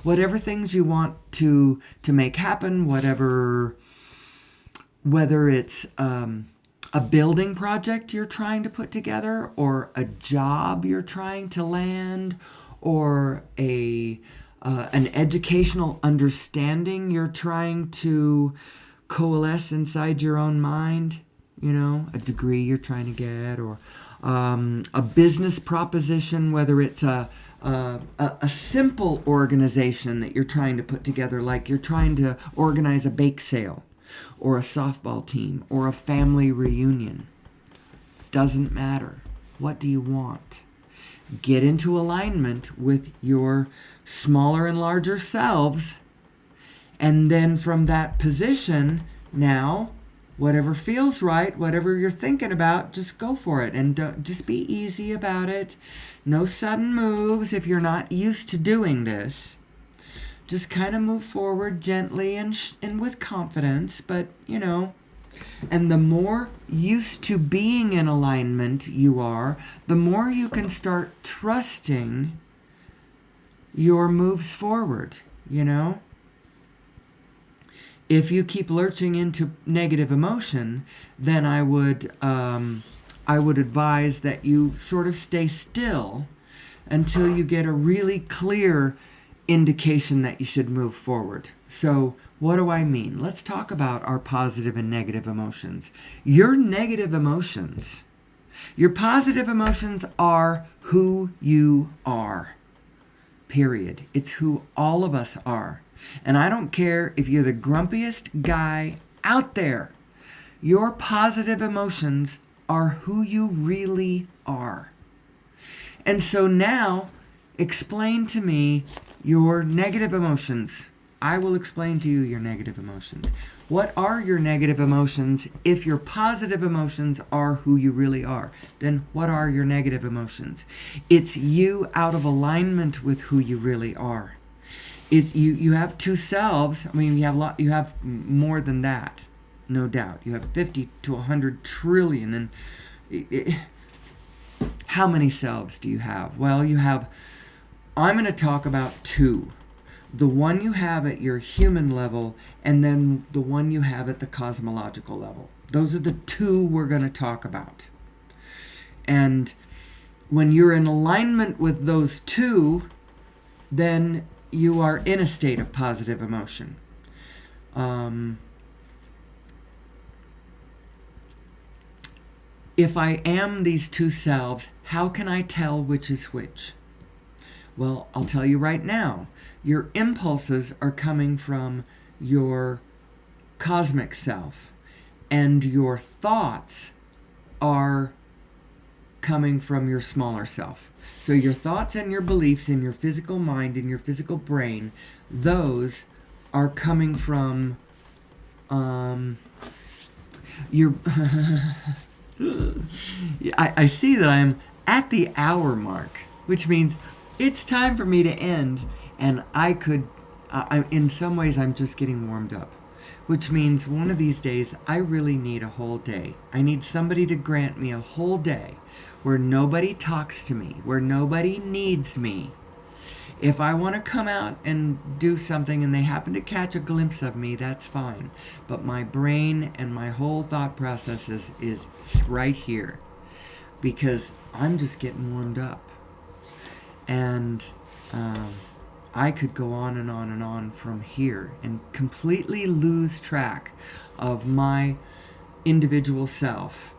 whatever things you want to make happen, whether it's a building project you're trying to put together, or a job you're trying to land, or an educational understanding you're trying to coalesce inside your own mind, a degree you're trying to get, or a business proposition, whether it's a simple organization that you're trying to put together, like you're trying to organize a bake sale, or a softball team, or a family reunion. Doesn't matter. What do you want? Get into alignment with your smaller and larger selves, and then from that position, now, whatever feels right, whatever you're thinking about, just go for it. And just be easy about it. No sudden moves if you're not used to doing this. Just kind of move forward gently and with confidence, but, and the more used to being in alignment you are, the more you can start trusting your moves forward, If you keep lurching into negative emotion, then I would advise that you sort of stay still until you get a really clear indication that you should move forward. So what do I mean? Let's talk about our positive and negative emotions. Your positive emotions are who you are. Period. It's who all of us are. And I don't care if you're the grumpiest guy out there. Your positive emotions are who you really are. And so now, explain to me your negative emotions. I will explain to you your negative emotions. What are your negative emotions if your positive emotions are who you really are? Then what are your negative emotions? It's you out of alignment with who you really are. It's you have two selves. I mean, you have more than that, no doubt. You have 50 to 100 trillion. And how many selves do you have? Well, I'm going to talk about two. The one you have at your human level, and then the one you have at the cosmological level. Those are the two we're going to talk about. And when you're in alignment with those two, then you are in a state of positive emotion. If I am these two selves, how can I tell which is which? Well, I'll tell you right now. Your impulses are coming from your cosmic self, and your thoughts are coming from your smaller self. So your thoughts and your beliefs in your physical mind, in your physical brain, those are coming from your... I see that I'm at the hour mark, which means it's time for me to end, and in some ways I'm just getting warmed up, which means one of these days I really need a whole day. I need somebody to grant me a whole day where nobody talks to me, where nobody needs me. If I want to come out and do something and they happen to catch a glimpse of me, that's fine. But my brain and my whole thought process is right here, because I'm just getting warmed up. And I could go on and on and on from here and completely lose track of my individual self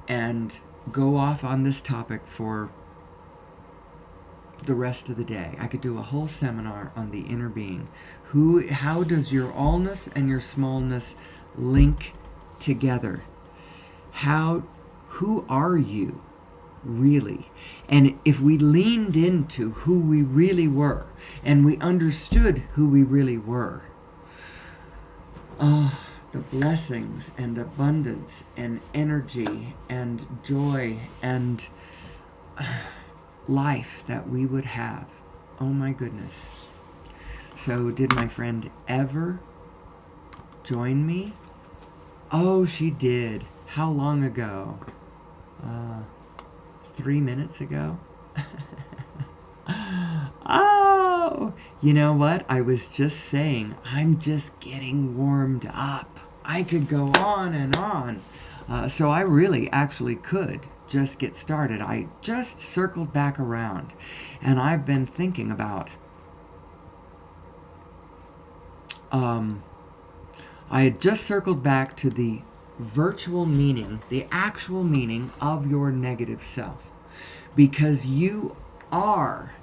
and go off on this topic for the rest of the day. I could do a whole seminar on the inner being. How does your allness and your smallness link together? Who are you really? And if we leaned into who we really were and we understood who we really were, the blessings and abundance and energy and joy and life that we would have. Oh my goodness. So did my friend ever join me? Oh, she did. How long ago? 3 minutes ago? Oh, you know what? I was just saying, I'm just getting warmed up. I could go on and on. So I really actually could just get started. I just circled back around, and I've been thinking about I had just circled back to the virtual meaning, the actual meaning of your negative self, because you are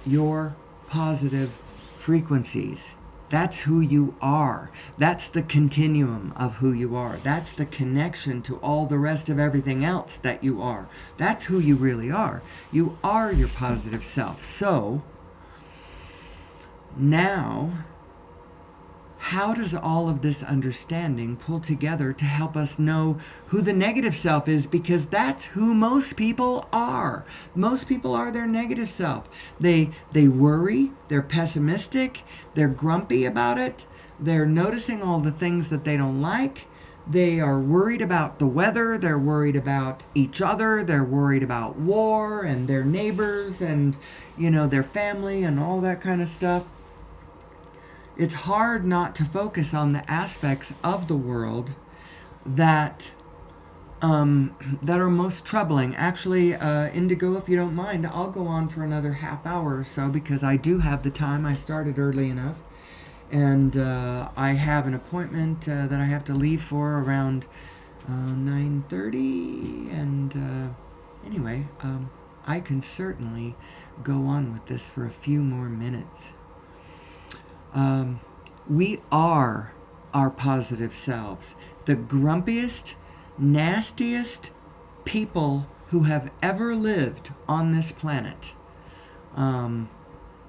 your positive frequencies. That's who you are. That's the continuum of who you are. That's the connection to all the rest of everything else that you are. That's who you really are. You are your positive self. So, now, how does all of this understanding pull together to help us know who the negative self is? Because that's who most people are. Most people are their negative self. They worry, they're pessimistic, they're grumpy about it, they're noticing all the things that they don't like, they are worried about the weather, they're worried about each other, they're worried about war and their neighbors and, their family and all that kind of stuff. It's hard not to focus on the aspects of the world that are most troubling. Actually, Indigo, if you don't mind, I'll go on for another half hour or so because I do have the time. I started early enough, and I have an appointment that I have to leave for around 9:30. And anyway, I can certainly go on with this for a few more minutes. We are our positive selves. The grumpiest, nastiest people who have ever lived on this planet.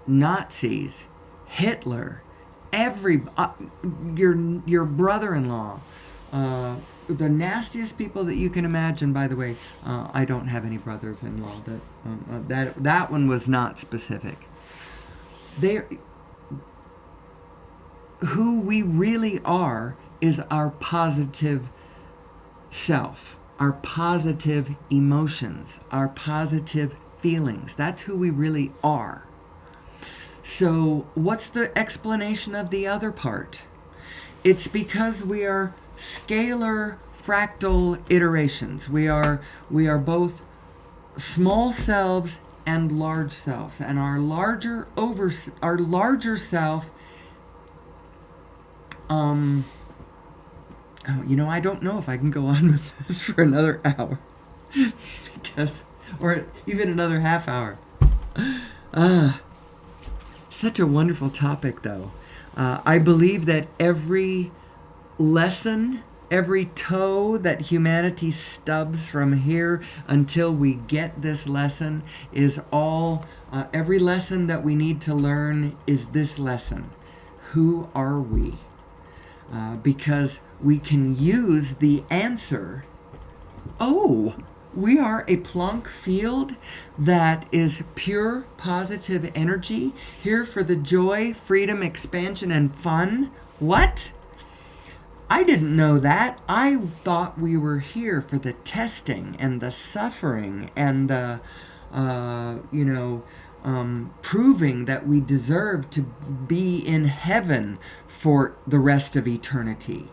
Nazis, Hitler, your brother-in-law, the nastiest people that you can imagine. By the way, I don't have any brothers-in-law. That one was not specific. Who we really are is our positive self, our positive emotions, our positive feelings. That's who we really are. So what's the explanation of the other part? It's because we are scalar fractal iterations. We are both small selves and large selves. And our larger self, I don't know if I can go on with this for another hour. Or even another half hour. Such a wonderful topic, though. I believe that every lesson, every toe that humanity stubs from here until we get this lesson is all, every lesson that we need to learn is this lesson. Who are we? Because we can use the answer, we are a Planck field that is pure positive energy, here for the joy, freedom, expansion, and fun. What? I didn't know that. I thought we were here for the testing and the suffering and the, proving that we deserve to be in heaven for the rest of eternity.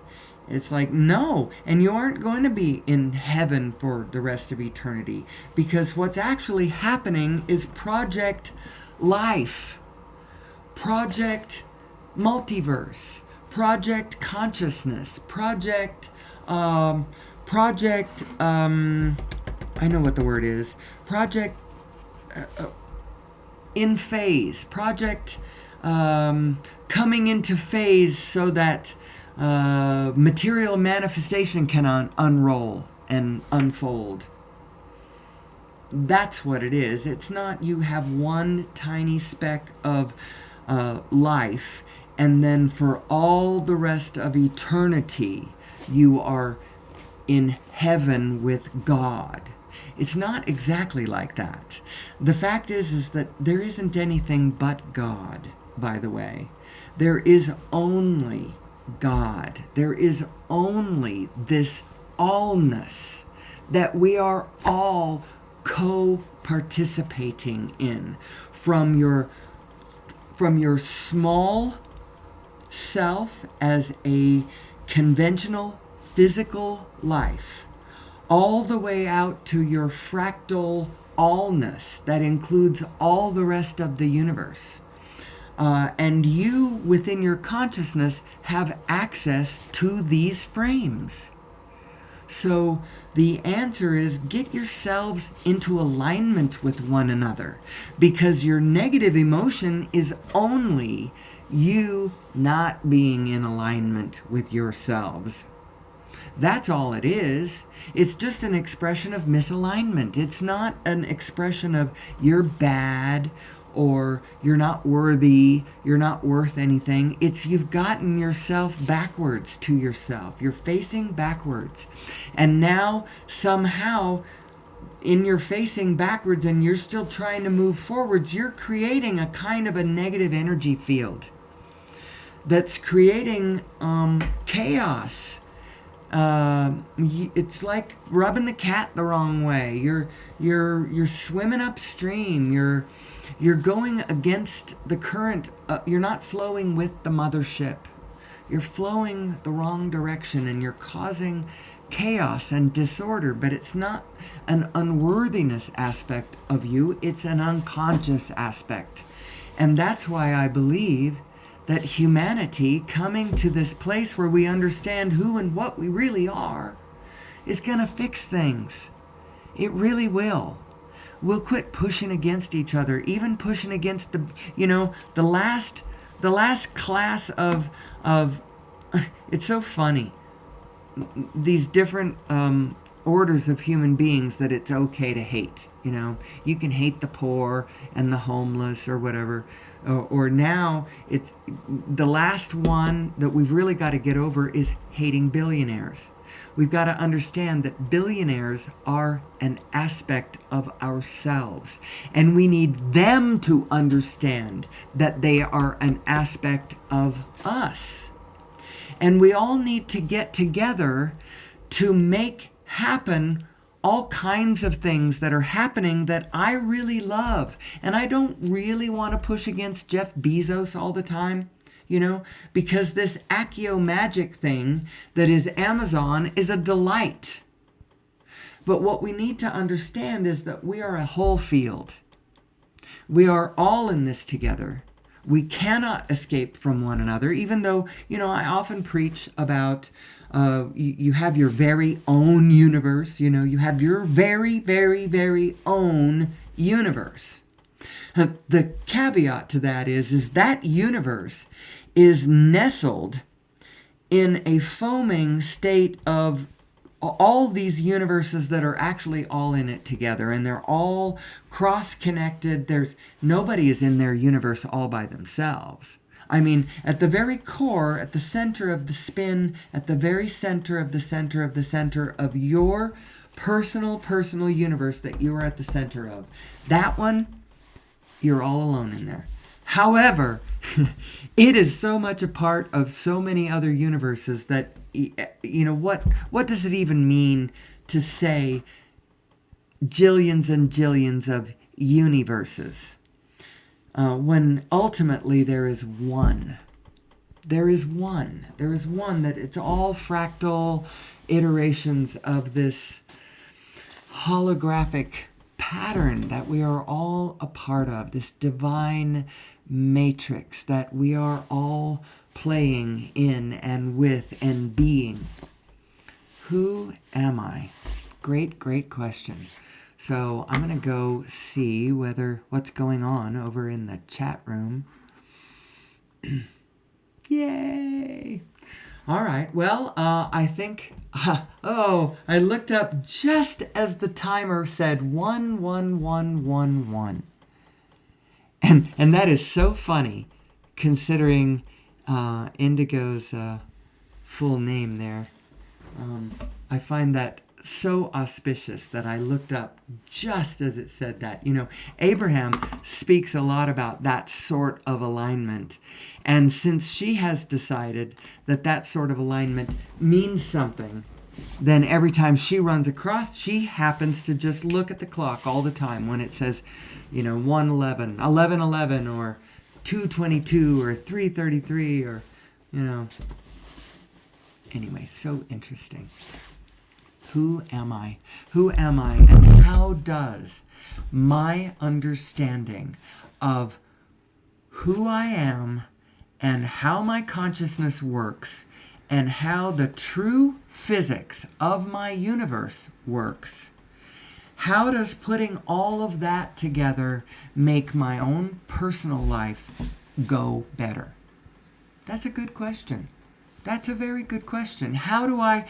It's like, no, and you aren't going to be in heaven for the rest of eternity, because what's actually happening is Project Life, Project Multiverse, Project Consciousness, Project, I know what the word is, Project in phase, Project coming into phase so that material manifestation can unroll and unfold. That's what it is. It's not you have one tiny speck of life, and then for all the rest of eternity, you are in heaven with God. It's not exactly like that. The fact is that there isn't anything but God, by the way. There is only God. There is only this allness that we are all co-participating in, from your small self as a conventional physical life, all the way out to your fractal allness that includes all the rest of the universe. And you, within your consciousness, have access to these frames. So the answer is, get yourselves into alignment with one another, because your negative emotion is only you not being in alignment with yourselves. That's all it is. It's just an expression of misalignment. It's not an expression of you're bad or you're not worthy, you're not worth anything. It's you've gotten yourself backwards to yourself. You're facing backwards. And now somehow in your facing backwards and you're still trying to move forwards, you're creating a kind of a negative energy field that's creating chaos. It's like rubbing the cat the wrong way. You're swimming upstream. You're going against the current. You're not flowing with the mothership. You're flowing the wrong direction, and you're causing chaos and disorder. But it's not an unworthiness aspect of you. It's an unconscious aspect. And that's why I believe that humanity coming to this place where we understand who and what we really are is going to fix things. It really will. We'll quit pushing against each other, even pushing against the last class of it's so funny, these different orders of human beings that it's okay to hate. You can hate the poor and the homeless or whatever. Or now it's the last one that we've really got to get over is hating billionaires. We've got to understand that billionaires are an aspect of ourselves, and we need them to understand that they are an aspect of us. And we all need to get together to make happen all kinds of things that are happening that I really love. And I don't really want to push against Jeff Bezos all the time, because this Accio magic thing that is Amazon is a delight. But what we need to understand is that we are a whole field. We are all in this together. We cannot escape from one another, even though, I often preach about you have your very own universe. You have your very, very, very own universe. The caveat to that is that universe is nestled in a foaming state of all these universes that are actually all in it together, and they're all cross-connected. Nobody is in their universe all by themselves. I mean, at the very core, at the center of the spin, at the very center of the center of the center of your personal universe that you are at the center of, that one, you're all alone in there. However, it is so much a part of so many other universes that, what does it even mean to say jillions and jillions of universes when ultimately there is one? There is one. There is one that it's all fractal iterations of this holographic pattern that we are all a part of, this divine matrix that we are all playing in and with and being. Who am I? Great question. So I'm going to go see what's going on over in the chat room. Yay! All right. Well, I think. I looked up just as the timer said 11111, and that is so funny, considering Indigo's full name there. I find that so auspicious that I looked up just as it said that. Abraham speaks a lot about that sort of alignment. And since she has decided that sort of alignment means something, then every time she runs across, she happens to just look at the clock all the time when it says, 1:11, 11:11, or 2:22, or 3:33, or, Anyway, so interesting. Who am I? Who am I? And how does my understanding of who I am and how my consciousness works and how the true physics of my universe works, how does putting all of that together make my own personal life go better? That's a good question. That's a very good question. How do I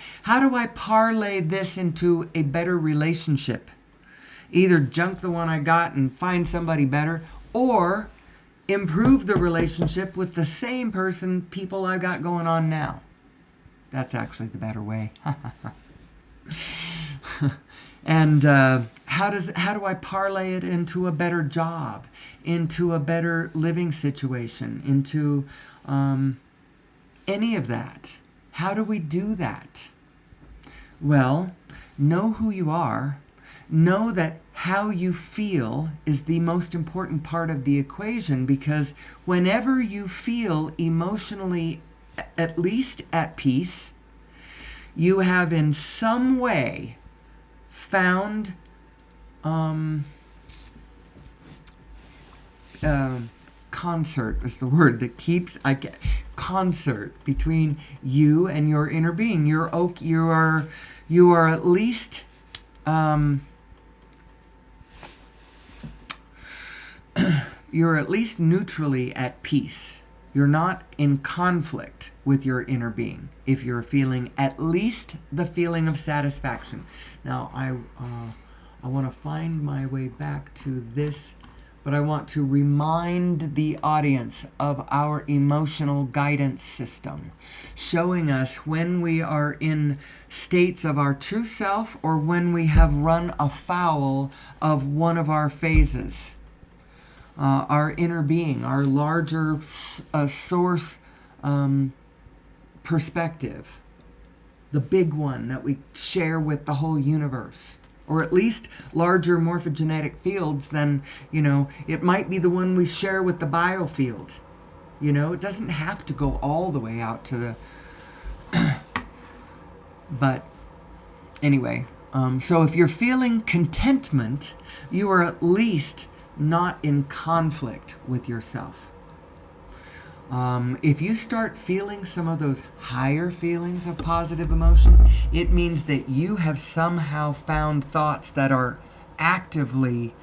parlay this into a better relationship? Either junk the one I got and find somebody better, or improve the relationship with the same people I got going on now. That's actually the better way. And how do I parlay it into a better job, into a better living situation, into any of that? How do we do that? Well, know who you are. Know that how you feel is the most important part of the equation, because whenever you feel emotionally at least at peace, you have in some way found concert is the word that keeps concert between you and your inner being. You are at least you're at least neutrally at peace. You're not in conflict with your inner being if you're feeling at least the feeling of satisfaction. Now, I want to find my way back to this, but I want to remind the audience of our emotional guidance system, showing us when we are in states of our true self or when we have run afoul of one of our phases. Our inner being, our larger source perspective, the big one that we share with the whole universe, or at least larger morphogenetic fields than, it might be the one we share with the biofield. It doesn't have to go all the way out to the... But anyway, so if you're feeling contentment, you are at least not in conflict with yourself. If you start feeling some of those higher feelings of positive emotion, it means that you have somehow found thoughts that are actively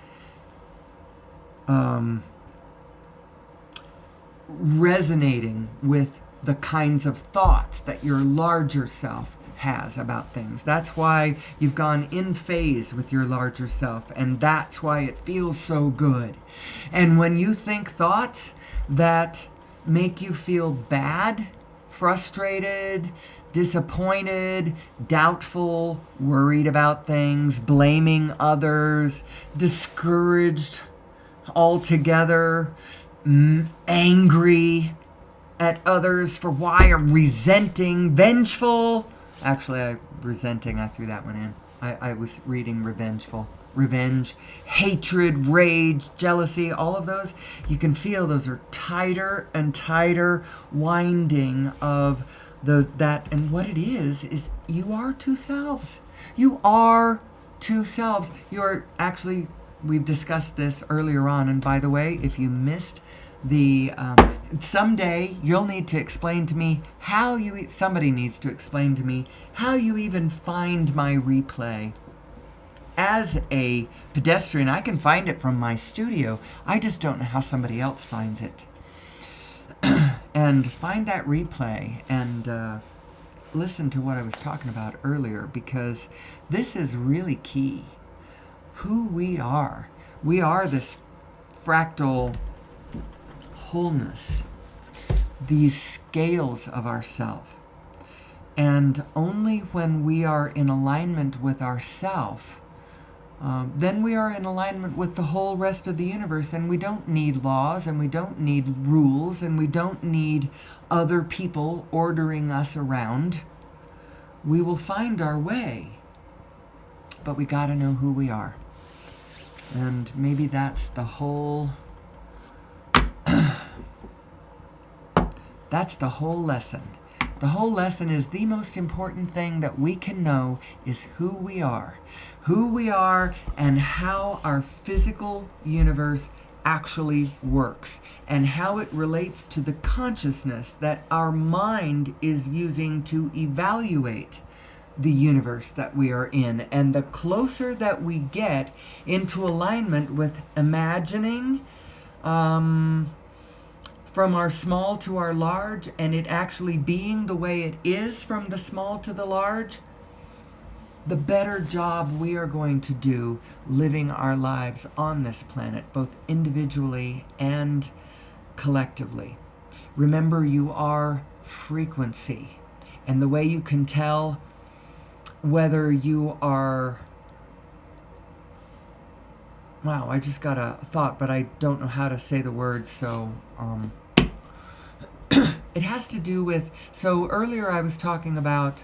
resonating with the kinds of thoughts that your larger self has about things. That's why you've gone in phase with your larger self, and that's why it feels so good. And when you think thoughts that make you feel bad, frustrated, disappointed, doubtful, worried about things, blaming others, discouraged altogether, angry at others for why, or resenting, vengeful. Actually, resenting, I threw that one in. I was reading revengeful. Revenge, hatred, rage, jealousy, all of those, you can feel those are tighter and tighter winding of that. And what it is you are two selves. You are two selves. You're actually, we've discussed this earlier on. And by the way, if you missed the, someday you'll need to explain to me how you, somebody needs to explain to me how you even find my replay. As a pedestrian, I can find it from my studio. I just don't know how somebody else finds it. And find that replay and listen to what I was talking about earlier, because this is really key. Who we are. We are this fractal wholeness, these scales of ourself. And only when we are in alignment with ourself, then we are in alignment with the whole rest of the universe, and we don't need laws, and we don't need rules, and we don't need other people ordering us around. We will find our way, but we got to know who we are. And maybe that's the whole that's the whole lesson. The whole lesson is the most important thing that we can know is who we are. Who we are and how our physical universe actually works, and how it relates to the consciousness that our mind is using to evaluate the universe that we are in. And the closer that we get into alignment with imagining from our small to our large, and it actually being the way it is from the small to the large, the better job we are going to do living our lives on this planet, both individually and collectively. Remember, you are frequency. And the way you can tell whether you are... Wow, I just got a thought, but I don't know how to say the words, so... It has to do with... So earlier I was talking about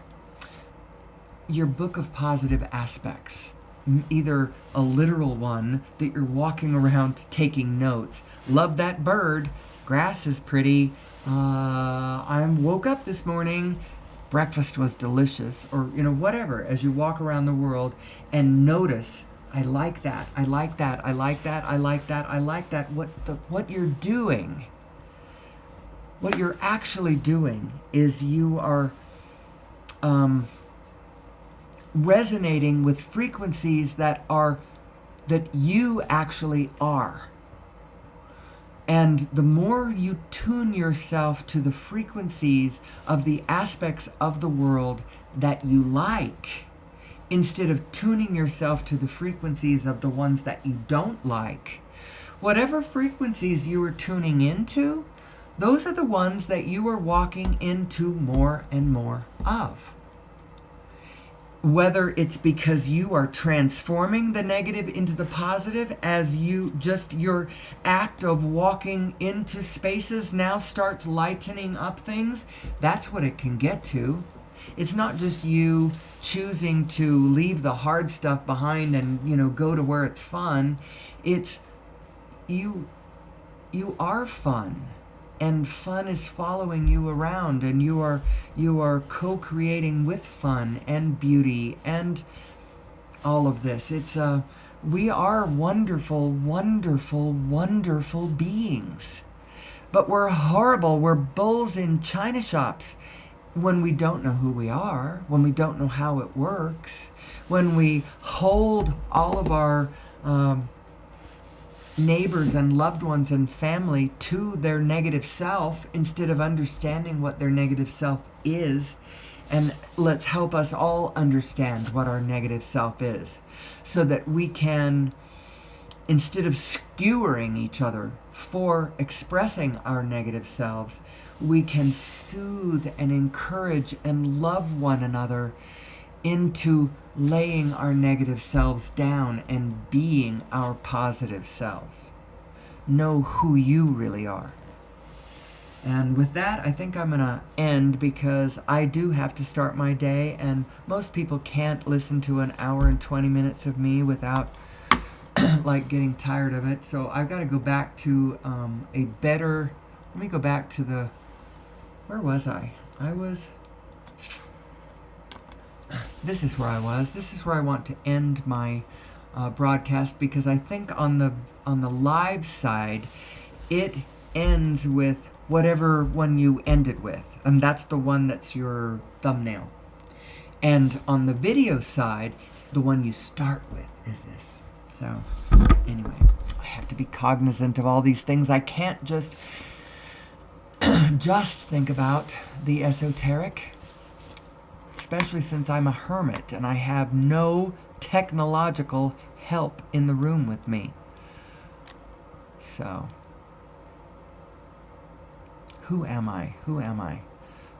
your book of positive aspects, either a literal one that you're walking around taking notes. Love that bird. Grass is pretty. I woke up this morning. Breakfast was delicious. Or, whatever. As you walk around the world and notice, I like that. I like that. I like that. I like that. I like that. What you're doing, what you're actually doing is you are resonating with frequencies that you actually are. And the more you tune yourself to the frequencies of the aspects of the world that you like, instead of tuning yourself to the frequencies of the ones that you don't like, whatever frequencies you are tuning into, those are the ones that you are walking into more and more of. Whether it's because you are transforming the negative into the positive, as your act of walking into spaces now starts lightening up things, that's what it can get to. It's not just you choosing to leave the hard stuff behind and, go to where it's fun. It's you are fun. And fun is following you around, and you are co-creating with fun and beauty and all of this. It's We are wonderful, wonderful, wonderful beings. But we're horrible. We're bulls in china shops when we don't know who we are, when we don't know how it works, when we hold all of our neighbors and loved ones and family to their negative self instead of understanding what their negative self is. And let's help us all understand what our negative self is so that we can, instead of skewering each other for expressing our negative selves, we can soothe and encourage and love one another into laying our negative selves down and being our positive selves. Know who you really are. And with that, I think I'm going to end because I do have to start my day, and most people can't listen to an hour and 20 minutes of me without like getting tired of it. So I've got to go back to let me go back to where was I? This is where I was. This is where I want to end my broadcast, because I think on the live side, it ends with whatever one you ended with, and that's the one that's your thumbnail. And on the video side, the one you start with is this. So anyway, I have to be cognizant of all these things. I can't just think about the esoteric, especially since I'm a hermit and I have no technological help in the room with me. So who am I? Who am I?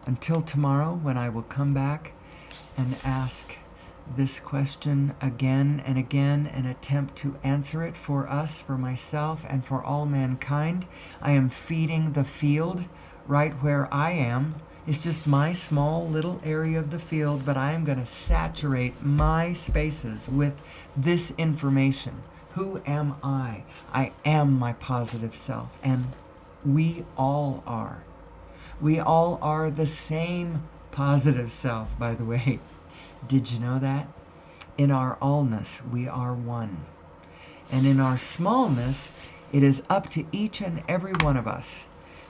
Until tomorrow, when I will come back and ask this question again and again and attempt to answer it for us, for myself, and for all mankind. I am feeding the field right where I am. It's just my small little area of the field, but I am going to saturate my spaces with this information. Who am I? I am my positive self, and we all are. We all are the same positive self, by the way. Did you know that? In our allness, we are one. And in our smallness, it is up to each and every one of us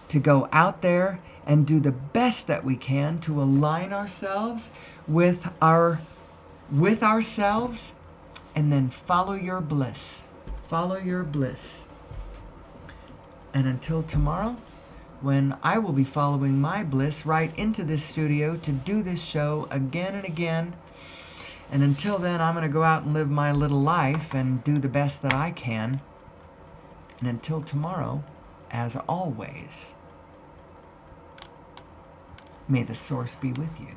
to go out there and do the best that we can to align ourselves with ourselves, and then follow your bliss. Follow your bliss. And until tomorrow, when I will be following my bliss right into this studio to do this show again and again. And until then, I'm going to go out and live my little life and do the best that I can. And until tomorrow, as always, may the source be with you.